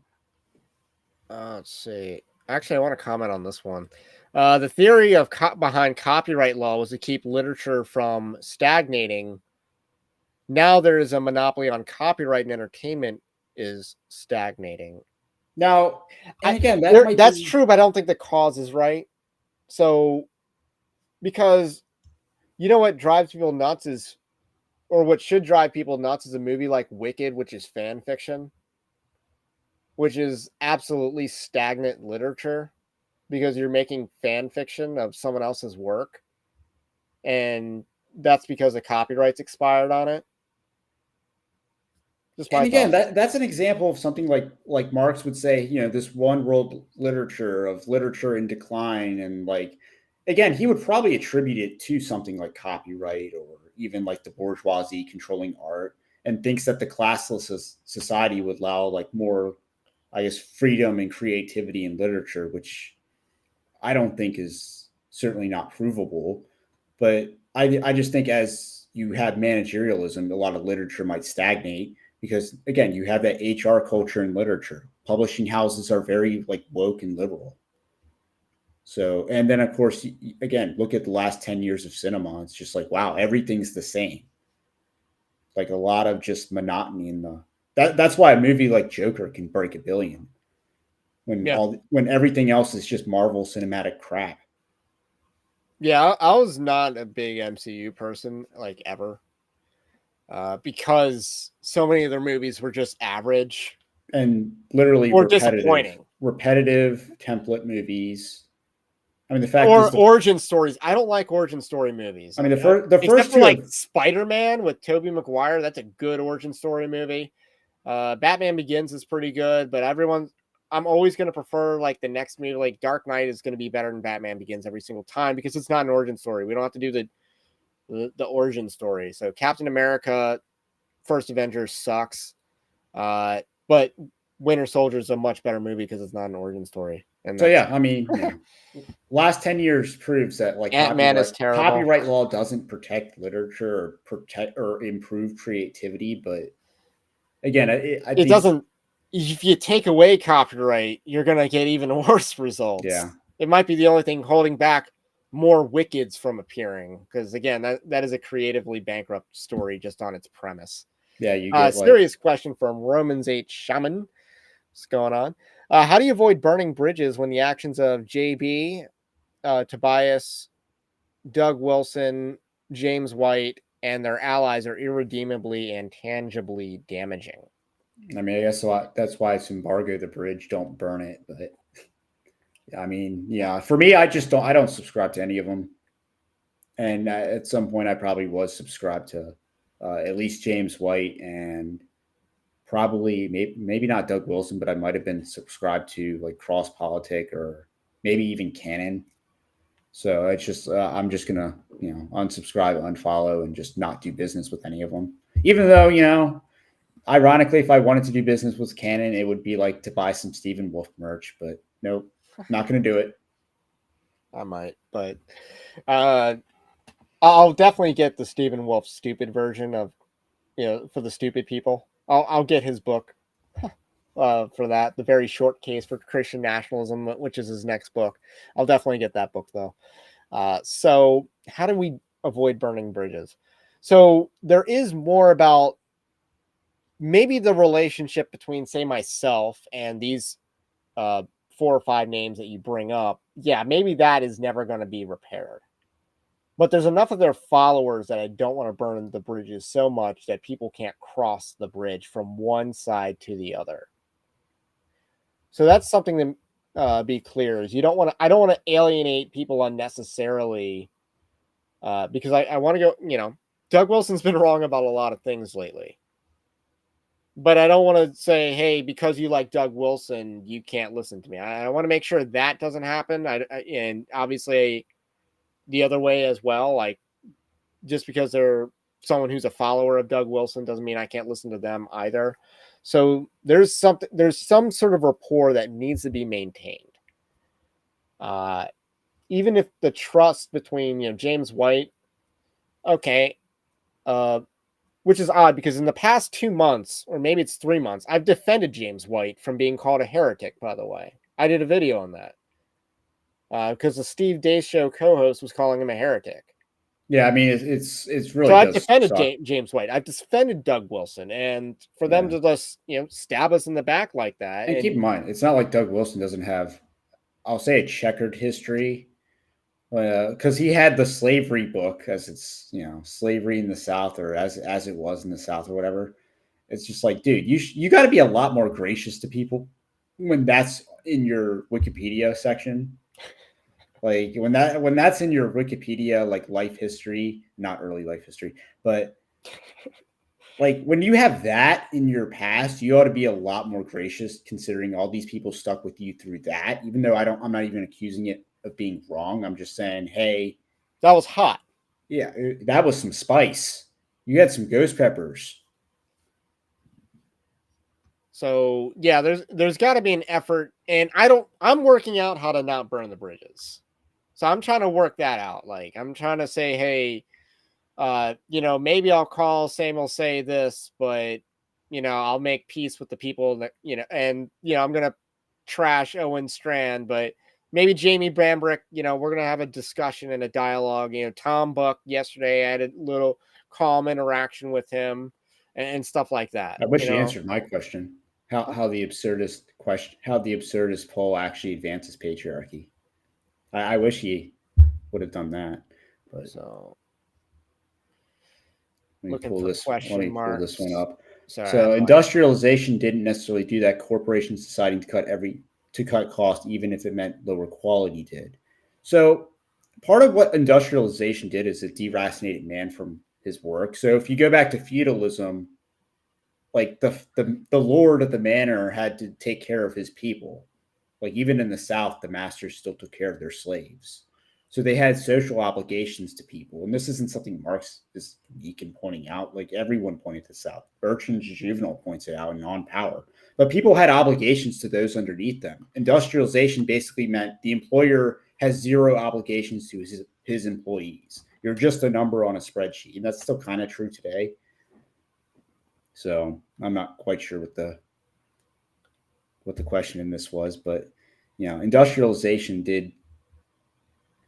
S1: let's see. Actually, I want to comment on this one. The theory of behind copyright law was to keep literature from stagnating. Now there is a monopoly on copyright, and entertainment is stagnating.
S2: now, and again,
S1: that's true, but I don't think the cause is right. So, because you know what drives people nuts is, or what should drive people nuts is a movie like Wicked, which is fan fiction, which is absolutely stagnant literature because you're making fan fiction of someone else's work. And that's because the copyright's expired on it.
S2: Just my and again, that's an example of something like Marx would say, this one world literature in decline. And like, again, he would probably attribute it to something like copyright or even like the bourgeoisie controlling art, and thinks that the classless society would allow like more, I guess, freedom and creativity in literature, which I don't think is certainly not provable. But I just think as you have managerialism, a lot of literature might stagnate because, again, you have that HR culture in literature. Publishing houses are very like woke and liberal. So, and then of course, again, look at the last 10 years of cinema. It's just like, wow, everything's the same. Like a lot of just monotony in that's why a movie like Joker can break $1 billion when everything else is just Marvel cinematic crap.
S1: Yeah, I was not a big MCU person, like, ever. Because so many of their movies were just average.
S2: And literally
S1: or disappointing.
S2: Repetitive template movies. I mean, the
S1: fact or origin stories. I don't like origin story movies.
S2: I mean, the first
S1: two, like Spider-Man with Tobey Maguire, that's a good origin story movie. Batman Begins is pretty good, but I'm always going to prefer like the next movie. Like Dark Knight is going to be better than Batman Begins every single time because it's not an origin story. We don't have to do the origin story. So Captain America, First Avengers sucks, but Winter Soldier is a much better movie because it's not an origin story.
S2: And so yeah, I mean, last 10 years proves that like
S1: Ant-Man is terrible.
S2: Copyright law doesn't protect literature or improve creativity, but again,
S1: it doesn't. If you take away copyright, you're gonna get even worse results.
S2: Yeah,
S1: it might be the only thing holding back more Wickeds from appearing because again, that is a creatively bankrupt story just on its premise.
S2: Yeah, you get
S1: serious question from Romans 8 Shaman. What's going on? How do you avoid burning bridges when the actions of JB, Tobias, Doug Wilson, James White, and their allies are irredeemably and tangibly damaging?
S2: I mean, I guess that's why it's embargo the bridge, don't burn it. But I mean, yeah, for me, I don't subscribe to any of them. And at some point, I probably was subscribed to at least James White and probably maybe not Doug Wilson, but I might have been subscribed to like Cross Politic or maybe even Canon. So it's just I'm just gonna unsubscribe, unfollow, and just not do business with any of them. Even though ironically, if I wanted to do business with Canon, it would be like to buy some Stephen Wolf merch. But nope, not gonna do it.
S1: I might, but I'll definitely get the Stephen Wolf stupid version of for the stupid people. I'll get his book for that, the very short case for Christian nationalism, which is his next book. I'll definitely get that book though. So how do we avoid burning bridges? So there is more about maybe the relationship between, say, myself and these 4 or 5 names that you bring up, yeah, maybe that is never going to be repaired. But there's enough of their followers that I don't want to burn the bridges so much that people can't cross the bridge from one side to the other. So that's something to be clear is I don't want to alienate people unnecessarily because I want to go, Doug Wilson's been wrong about a lot of things lately. But I don't want to say, hey, because you like Doug Wilson, you can't listen to me. I want to make sure that doesn't happen. And obviously the other way as well, like just because they're someone who's a follower of Doug Wilson doesn't mean I can't listen to them either. So there's some sort of rapport that needs to be maintained. Even if the trust between, James White, okay, which is odd because in the past 2 months, or maybe it's 3 months, I've defended James White from being called a heretic, by the way. I did a video on that because the Steve Day Show co-host was calling him a heretic.
S2: Yeah, I mean, it's really.
S1: So I've defended James White. I've defended Doug Wilson, and for them to just stab us in the back like that.
S2: And keep in mind, it's not like Doug Wilson doesn't have, I'll say, a checkered history, because he had the slavery book, as it's slavery in the South, or as it was in the South, or whatever. It's just like, dude, you got to be a lot more gracious to people when that's in your Wikipedia section. Like when that's in your Wikipedia, like life history, not early life history, but like when you have that in your past, you ought to be a lot more gracious, considering all these people stuck with you through that. Even though I'm not even accusing it of being wrong. I'm just saying, hey,
S1: that was hot.
S2: Yeah, that was some spice. You had some ghost peppers.
S1: So yeah, there's got to be an effort, and I'm working out how to not burn the bridges. So I'm trying to work that out. Like I'm trying to say, hey, maybe I'll call Samuel, say this, but I'll make peace with the people that and I'm gonna trash Owen Strand, but maybe Jamie Bambrick, we're gonna have a discussion and a dialogue. Tom Buck yesterday, I had a little calm interaction with him and stuff like that.
S2: I wish he answered my question. How the absurdist poll actually advances patriarchy. I wish he would have done that. But
S1: so
S2: let me pull this one up.
S1: Sorry,
S2: so industrialization didn't necessarily do that. Corporations deciding to cut costs, even if it meant lower quality, did. So part of what industrialization did is it deracinated man from his work. So if you go back to feudalism, like the lord of the manor had to take care of his people. Like even in the South, the masters still took care of their slaves. So they had social obligations to people. And this isn't something Marx is unique in pointing out. Like everyone pointed this out. Bertrand Juvenal points it out in On Power. But people had obligations to those underneath them. Industrialization basically meant the employer has zero obligations to his employees. You're just a number on a spreadsheet. And that's still kind of true today. So I'm not quite sure what the question in this was, but industrialization did.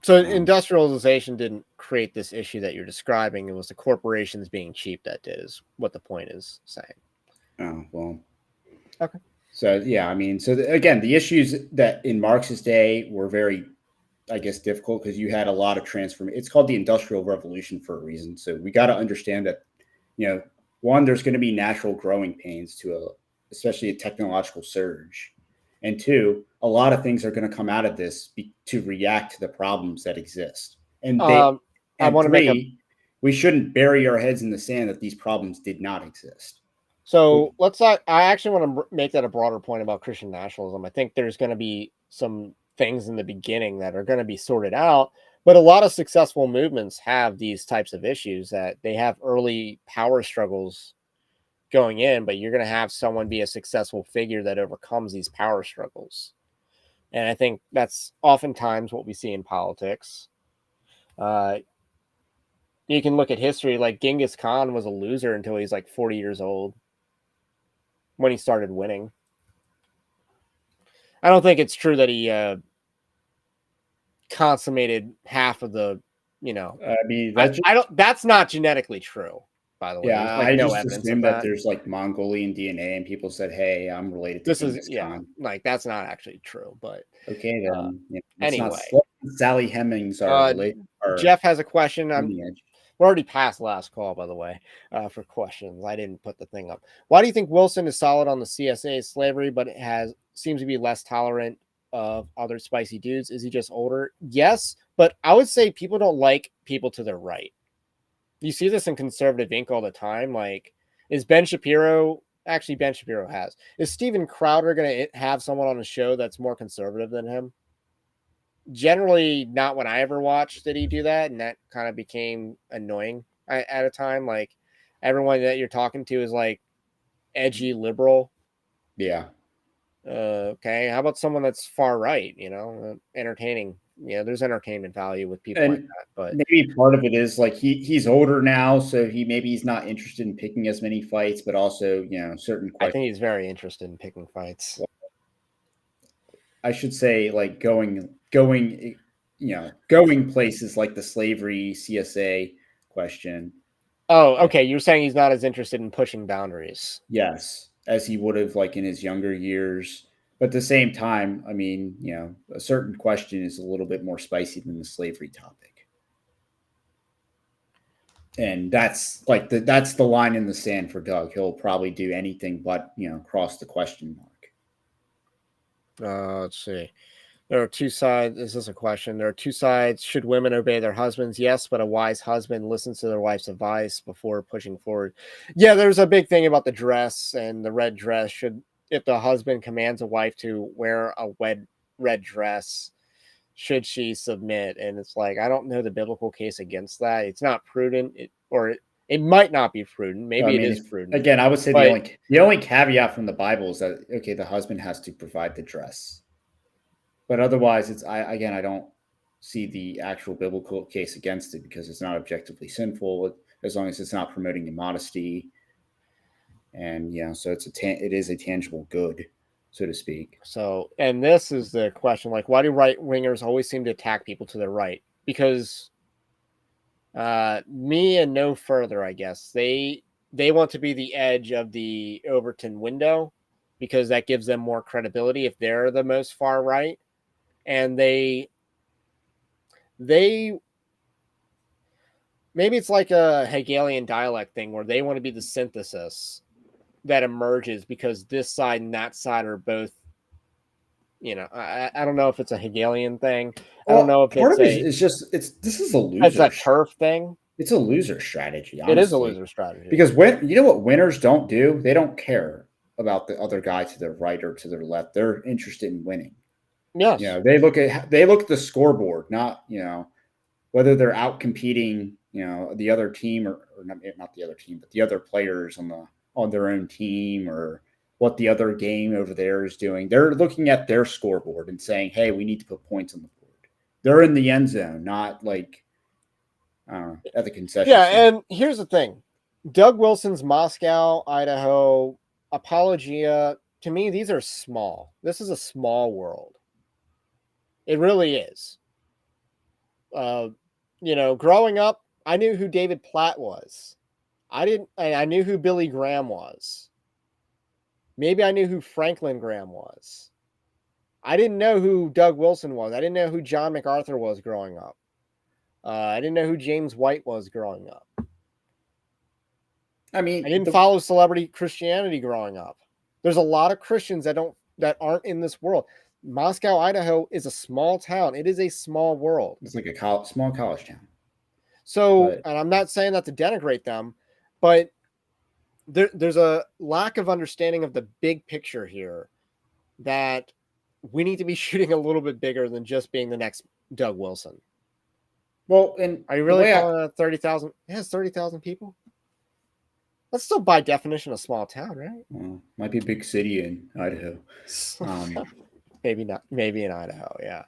S1: So industrialization didn't create this issue that you're describing. It was the corporations being cheap that did, is what the point is saying.
S2: Oh, well.
S1: Okay.
S2: So, yeah, I mean, again, the issues that in Marx's day were very, I guess, difficult because you had a lot of transformation. It's called the Industrial Revolution for a reason. So we got to understand that, one, there's going to be natural growing pains especially a technological surge. And two, a lot of things are going to come out of this to react to the problems that exist. And we shouldn't bury our heads in the sand that these problems did not exist.
S1: So I actually want to make that a broader point about Christian nationalism. I think there's going to be some things in the beginning that are going to be sorted out, but a lot of successful movements have these types of issues that they have early power struggles going in, but you're going to have someone be a successful figure that overcomes these power struggles. And I think that's oftentimes what we see in politics. You can look at history, like Genghis Khan was a loser until he's like 40 years old when he started winning. I don't think it's true that he consummated half of the,
S2: I mean,
S1: that's not genetically true. by the way.
S2: Yeah,
S1: There's like
S2: I
S1: no
S2: just
S1: evidence of
S2: assumed that
S1: that.
S2: there's like Mongolian DNA, and people said, "Hey, I'm related to
S1: This is,
S2: Genghis
S1: yeah,
S2: Khan."
S1: like that's not actually true. But
S2: Okay,
S1: uh,
S2: then let's not
S1: anyway,
S2: Sally Hemings are
S1: uh,
S2: related. Our
S1: Jeff has a question.
S2: lineage.
S1: We're already past last call, by the way, for questions. I didn't put the thing up. Why do you think Wilson is solid on the CSA slavery, but it seems to be less tolerant of other spicy dudes? Is he just older? Yes, but I would say people don't like people to their right. You see this in conservative ink all the time. Like, is Ben Shapiro actually Ben Shapiro has? Is Steven Crowder going to have someone on a show that's more conservative than him? Generally, not when I ever watched did he do that, and that kind of became annoying at a time. Like, everyone that you're talking to is like edgy liberal.
S2: Yeah.
S1: Okay, how about someone that's far right? Entertaining. There's entertainment value with people like
S2: And
S1: that. But
S2: maybe part of it is like he's older now, so he's not interested in picking as many fights, but also certain
S1: I
S2: questions.
S1: think he's very interested in picking fights.
S2: I should say like going places like the slavery CSA question.
S1: Oh, okay. You're saying he's not as interested in pushing boundaries.
S2: Yes, as he would have like in his younger years. But at the same time, I mean, a certain question is a little bit more spicy than the slavery topic. And that's the line in the sand for Doug. He'll probably do anything but, cross the question mark.
S1: Let's see. There are two sides. Is this a question? There are two sides. Should women obey their husbands? Yes, but a wise husband listens to their wife's advice before pushing forward. Yeah, there's a big thing about the dress and the red dress. If the husband commands a wife to wear a red dress, should she submit? And it's like, I don't know the biblical case against that. It's not prudent, it might not be prudent.
S2: I
S1: Maybe it
S2: mean,
S1: is prudent.
S2: again, I would say
S1: But
S2: the only caveat from the Bible is that okay, the husband has to provide the dress, but otherwise, I don't see the actual biblical case against it because it's not objectively sinful as long as it's not promoting immodesty, and so it is a tangible good, so to speak.
S1: so, and this is the question: like, why do right wingers always seem to attack people to their right? Because me and no further, I guess they want to be the edge of the Overton window because that gives them more credibility if they're the most far right, and they maybe it's like a Hegelian dialect thing where they want to be the synthesis that emerges because this side and that side are both. I don't know if it's a Hegelian thing. I don't know
S2: Well,
S1: if
S2: part
S1: it's
S2: of it is just this is a
S1: it's
S2: loser.
S1: a turf thing.
S2: It's a loser strategy,
S1: It is a
S2: honestly.
S1: loser strategy
S2: Because what winners don't do? They don't care about the other guy to their right or to their left. They're interested in winning.
S1: Yes.
S2: They look at the scoreboard, not whether they're out competing the other team or not the other team, but the other players on their own team or what the other game over there is doing. They're looking at their scoreboard and saying, "Hey, we need to put points on the board." They're in the end zone, not like at the concession
S1: Yeah,
S2: stand.
S1: and here's the thing. Doug Wilson's Moscow, Idaho, Apologia, to me, these are small. This is a small world. It really is. Growing up, I knew who David Platt was. I knew who Billy Graham was. Maybe I knew who Franklin Graham was. I didn't know who Doug Wilson was. I didn't know who John MacArthur was growing up. I didn't know who James White was growing up.
S2: I mean,
S1: I didn't follow celebrity Christianity growing up. There's a lot of Christians that aren't in this world. Moscow, Idaho is a small town. It is a small world.
S2: it's like a small college town.
S1: So,
S2: But
S1: and I'm not saying that to denigrate them, but there's a lack of understanding of the big picture here that we need to be shooting a little bit bigger than just being the next Doug Wilson.
S2: well, and
S1: Are you really calling it 30,000? It has 30,000 people. That's still by definition a small town, right?
S2: well, might be a big city in Idaho.
S1: Maybe not. Maybe in Idaho, yeah.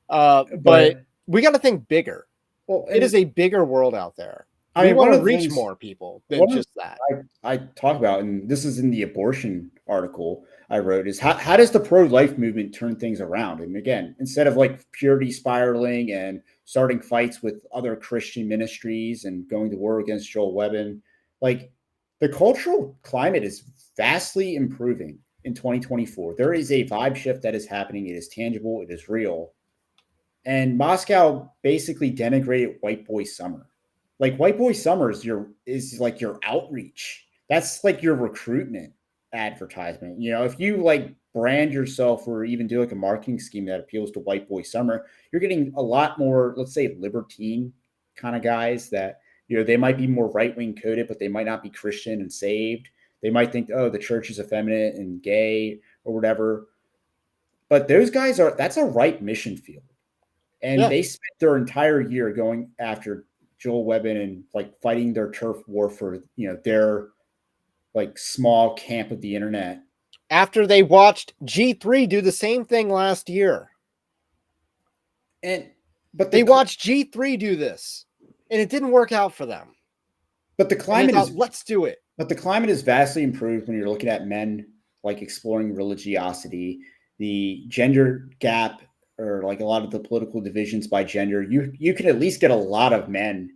S1: But
S2: But
S1: we got to think bigger.
S2: well,
S1: It is a bigger world out there.
S2: I
S1: We
S2: mean,
S1: want
S2: one
S1: to
S2: of the
S1: reach
S2: things
S1: more people than
S2: one of
S1: just that.
S2: I talk about, and this is in the abortion article I wrote, is how does the pro-life movement turn things around? And again, instead of like purity spiraling and starting fights with other Christian ministries and going to war against Joel Webben, Like the cultural climate is vastly improving in 2024. There is a vibe shift that is happening. It is tangible. It is real. And Moscow basically denigrated White Boy Summer. Like White Boy Summer is like your outreach. That's like your recruitment advertisement. You know, if you like brand yourself or even do like a marketing scheme that appeals to White Boy Summer, you're getting a lot more, let's say, libertine kind of guys that, you know, they might be more right wing coded, but they might not be Christian and saved. They might think, oh, the church is effeminate and gay or whatever. But those guys that's a right mission field. And
S1: Yeah.
S2: they spent their entire year going after Joel Webbin and like fighting their turf war for, you know, their like small camp of the internet.
S1: After they watched G3 do the same thing last year.
S2: But
S1: they watched G3 do this, and it didn't work out for them.
S2: But the climate is
S1: let's do it.
S2: But the climate is vastly improved when you're looking at men like exploring religiosity, the gender gap, or like a lot of the political divisions by gender. You can at least get a lot of men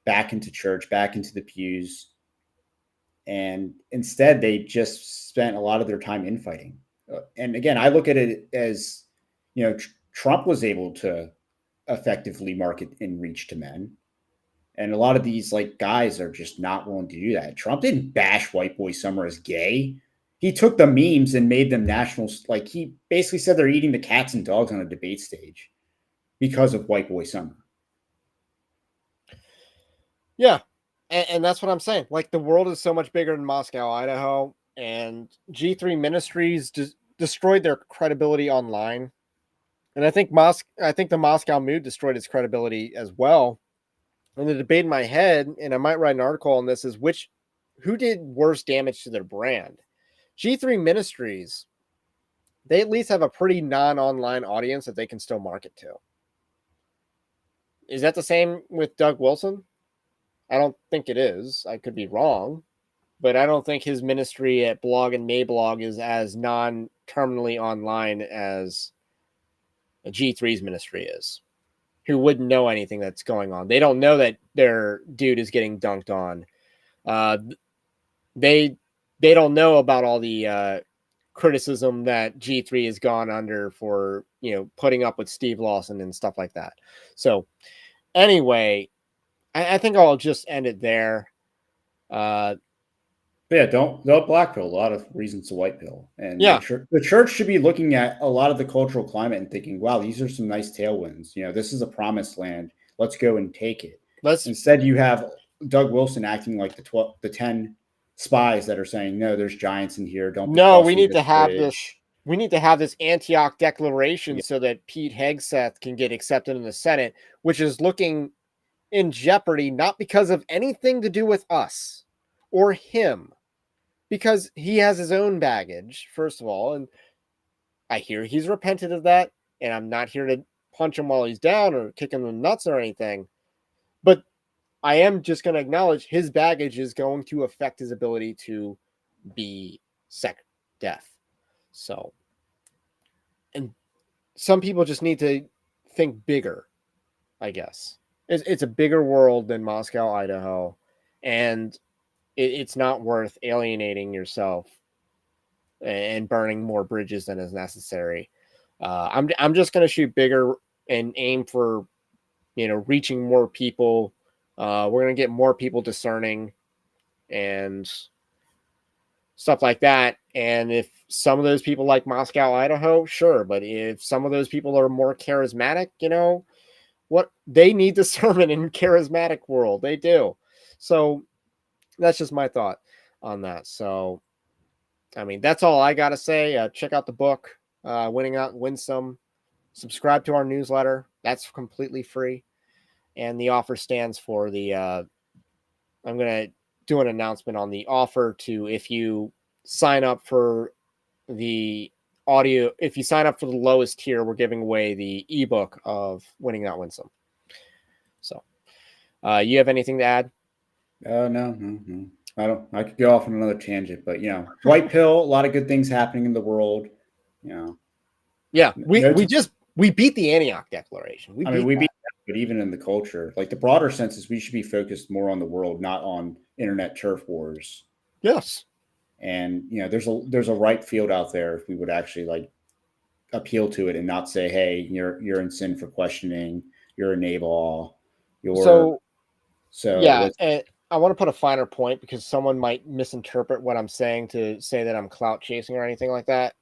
S2: back into church, back into the pews. And instead, they just spent a lot of their time infighting. And again, I look at it as, you know, Trump was able to effectively market and reach to men. And a lot of these like guys are just not willing to do that. Trump didn't bash White Boy Summer as gay. He took the memes and made them national. Like he basically said they're eating the cats and dogs on a debate stage because of White Boy Summer.
S1: Yeah. And that's what I'm saying. Like the world is so much bigger than Moscow, Idaho, and G3 Ministries destroyed their credibility online. And I think the Moscow Mood destroyed its credibility as well. And the debate in my head, and I might write an article on this, is who did worse damage to their brand? G3 Ministries, they at least have a pretty non-online audience that they can still market to. Is that the same with Doug Wilson? I don't think it is. I could be wrong, but I don't think his ministry at Blog and Mablog is as non-terminally online as a G3's ministry is. Who wouldn't know anything that's going on. They don't know that their dude is getting dunked on. They don't know about all the criticism that G3 has gone under for, you know, putting up with Steve Lawson and stuff like that. So anyway, I think I'll just end it there.
S2: Yeah, don't black pill. A lot of reasons to white pill. And
S1: yeah,
S2: the church should be looking at a lot of the cultural climate and thinking, wow, these are some nice tailwinds. You know, this is a promised land. Let's go and take it. Instead, you have Doug Wilson acting like the 10 spies that are saying, no, there's giants in here. Don't.
S1: No, we need to have this. We need to have this Antioch declaration so that Pete Hegseth can get accepted in the Senate, which is looking in jeopardy, not because of anything to do with us or him, because he has his own baggage, first of all. And I hear he's repented of that. And I'm not here to punch him while he's down or kick him in the nuts or anything. But I am just going to acknowledge his baggage is going to affect his ability to be deaf. So, and some people just need to think bigger, I guess. It's a bigger world than Moscow, Idaho, and it's not worth alienating yourself and burning more bridges than is necessary. I'm just going to shoot bigger and aim for, you know, reaching more people. We're going to get more people discerning and stuff like that. And if some of those people like Moscow, Idaho, sure. But if some of those people are more charismatic, you know, what they need discernment in charismatic world. They do. So that's just my thought on that. So, I mean, that's all I got to say. Check out the book, Winning Out Winsome. Subscribe to our newsletter. That's completely free. And the offer stands for the, I'm going to do an announcement on the offer to, if you sign up for the audio, if you sign up for the lowest tier, we're giving away the ebook of Winning Not Winsome. So, you have anything to add?
S2: No. I don't. I could go off on another tangent, but you know, white pill. A lot of good things happening in the world. You know.
S1: Yeah, we beat the Antioch Declaration. We beat
S2: but even in the culture, like the broader sense is we should be focused more on the world, not on internet turf wars.
S1: Yes.
S2: And there's a ripe field out there if we would actually like appeal to it and not say, hey, you're in sin for questioning, you're a Nabal, you're
S1: Yeah,
S2: let's
S1: and I want to put a finer point because someone might misinterpret what I'm saying to say that I'm clout chasing or anything like that.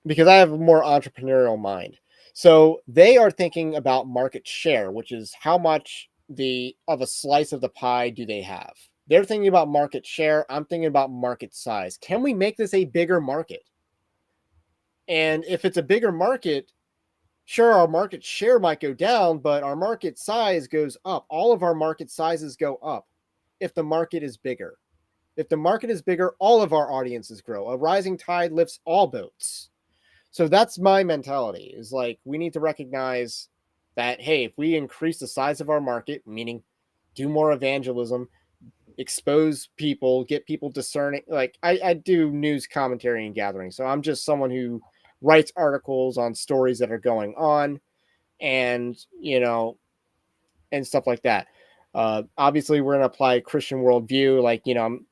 S1: Because I have a more entrepreneurial mind. So they are thinking about market share, which is how much of a slice of the pie do they have. They're thinking about market share. I'm thinking about market size. Can we make this a bigger market? And if it's a bigger market, sure, our market share might go down, but our market size goes up. All of our market sizes go up if the market is bigger. If the market is bigger, all of our audiences grow. A rising tide lifts all boats. So that's my mentality, is like we need to recognize that, hey, if we increase the size of our market, meaning do more evangelism, expose people, get people discerning. Like I do news commentary and gathering. So I'm just someone who writes articles on stories that are going on and, and stuff like that. Obviously, we're going to apply Christian worldview. Like, I'm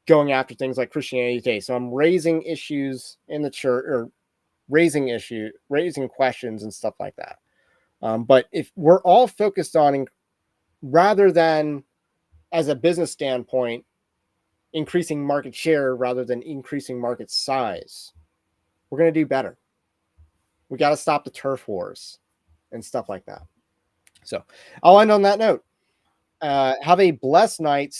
S1: going after things like Christianity Today. So I'm raising issues in the church, or raising questions and stuff like that. But if we're all focused on, rather than as a business standpoint, increasing market share rather than increasing market size, we're going to do better. We got to stop the turf wars and stuff like that. So I'll end on that note. Have a blessed night.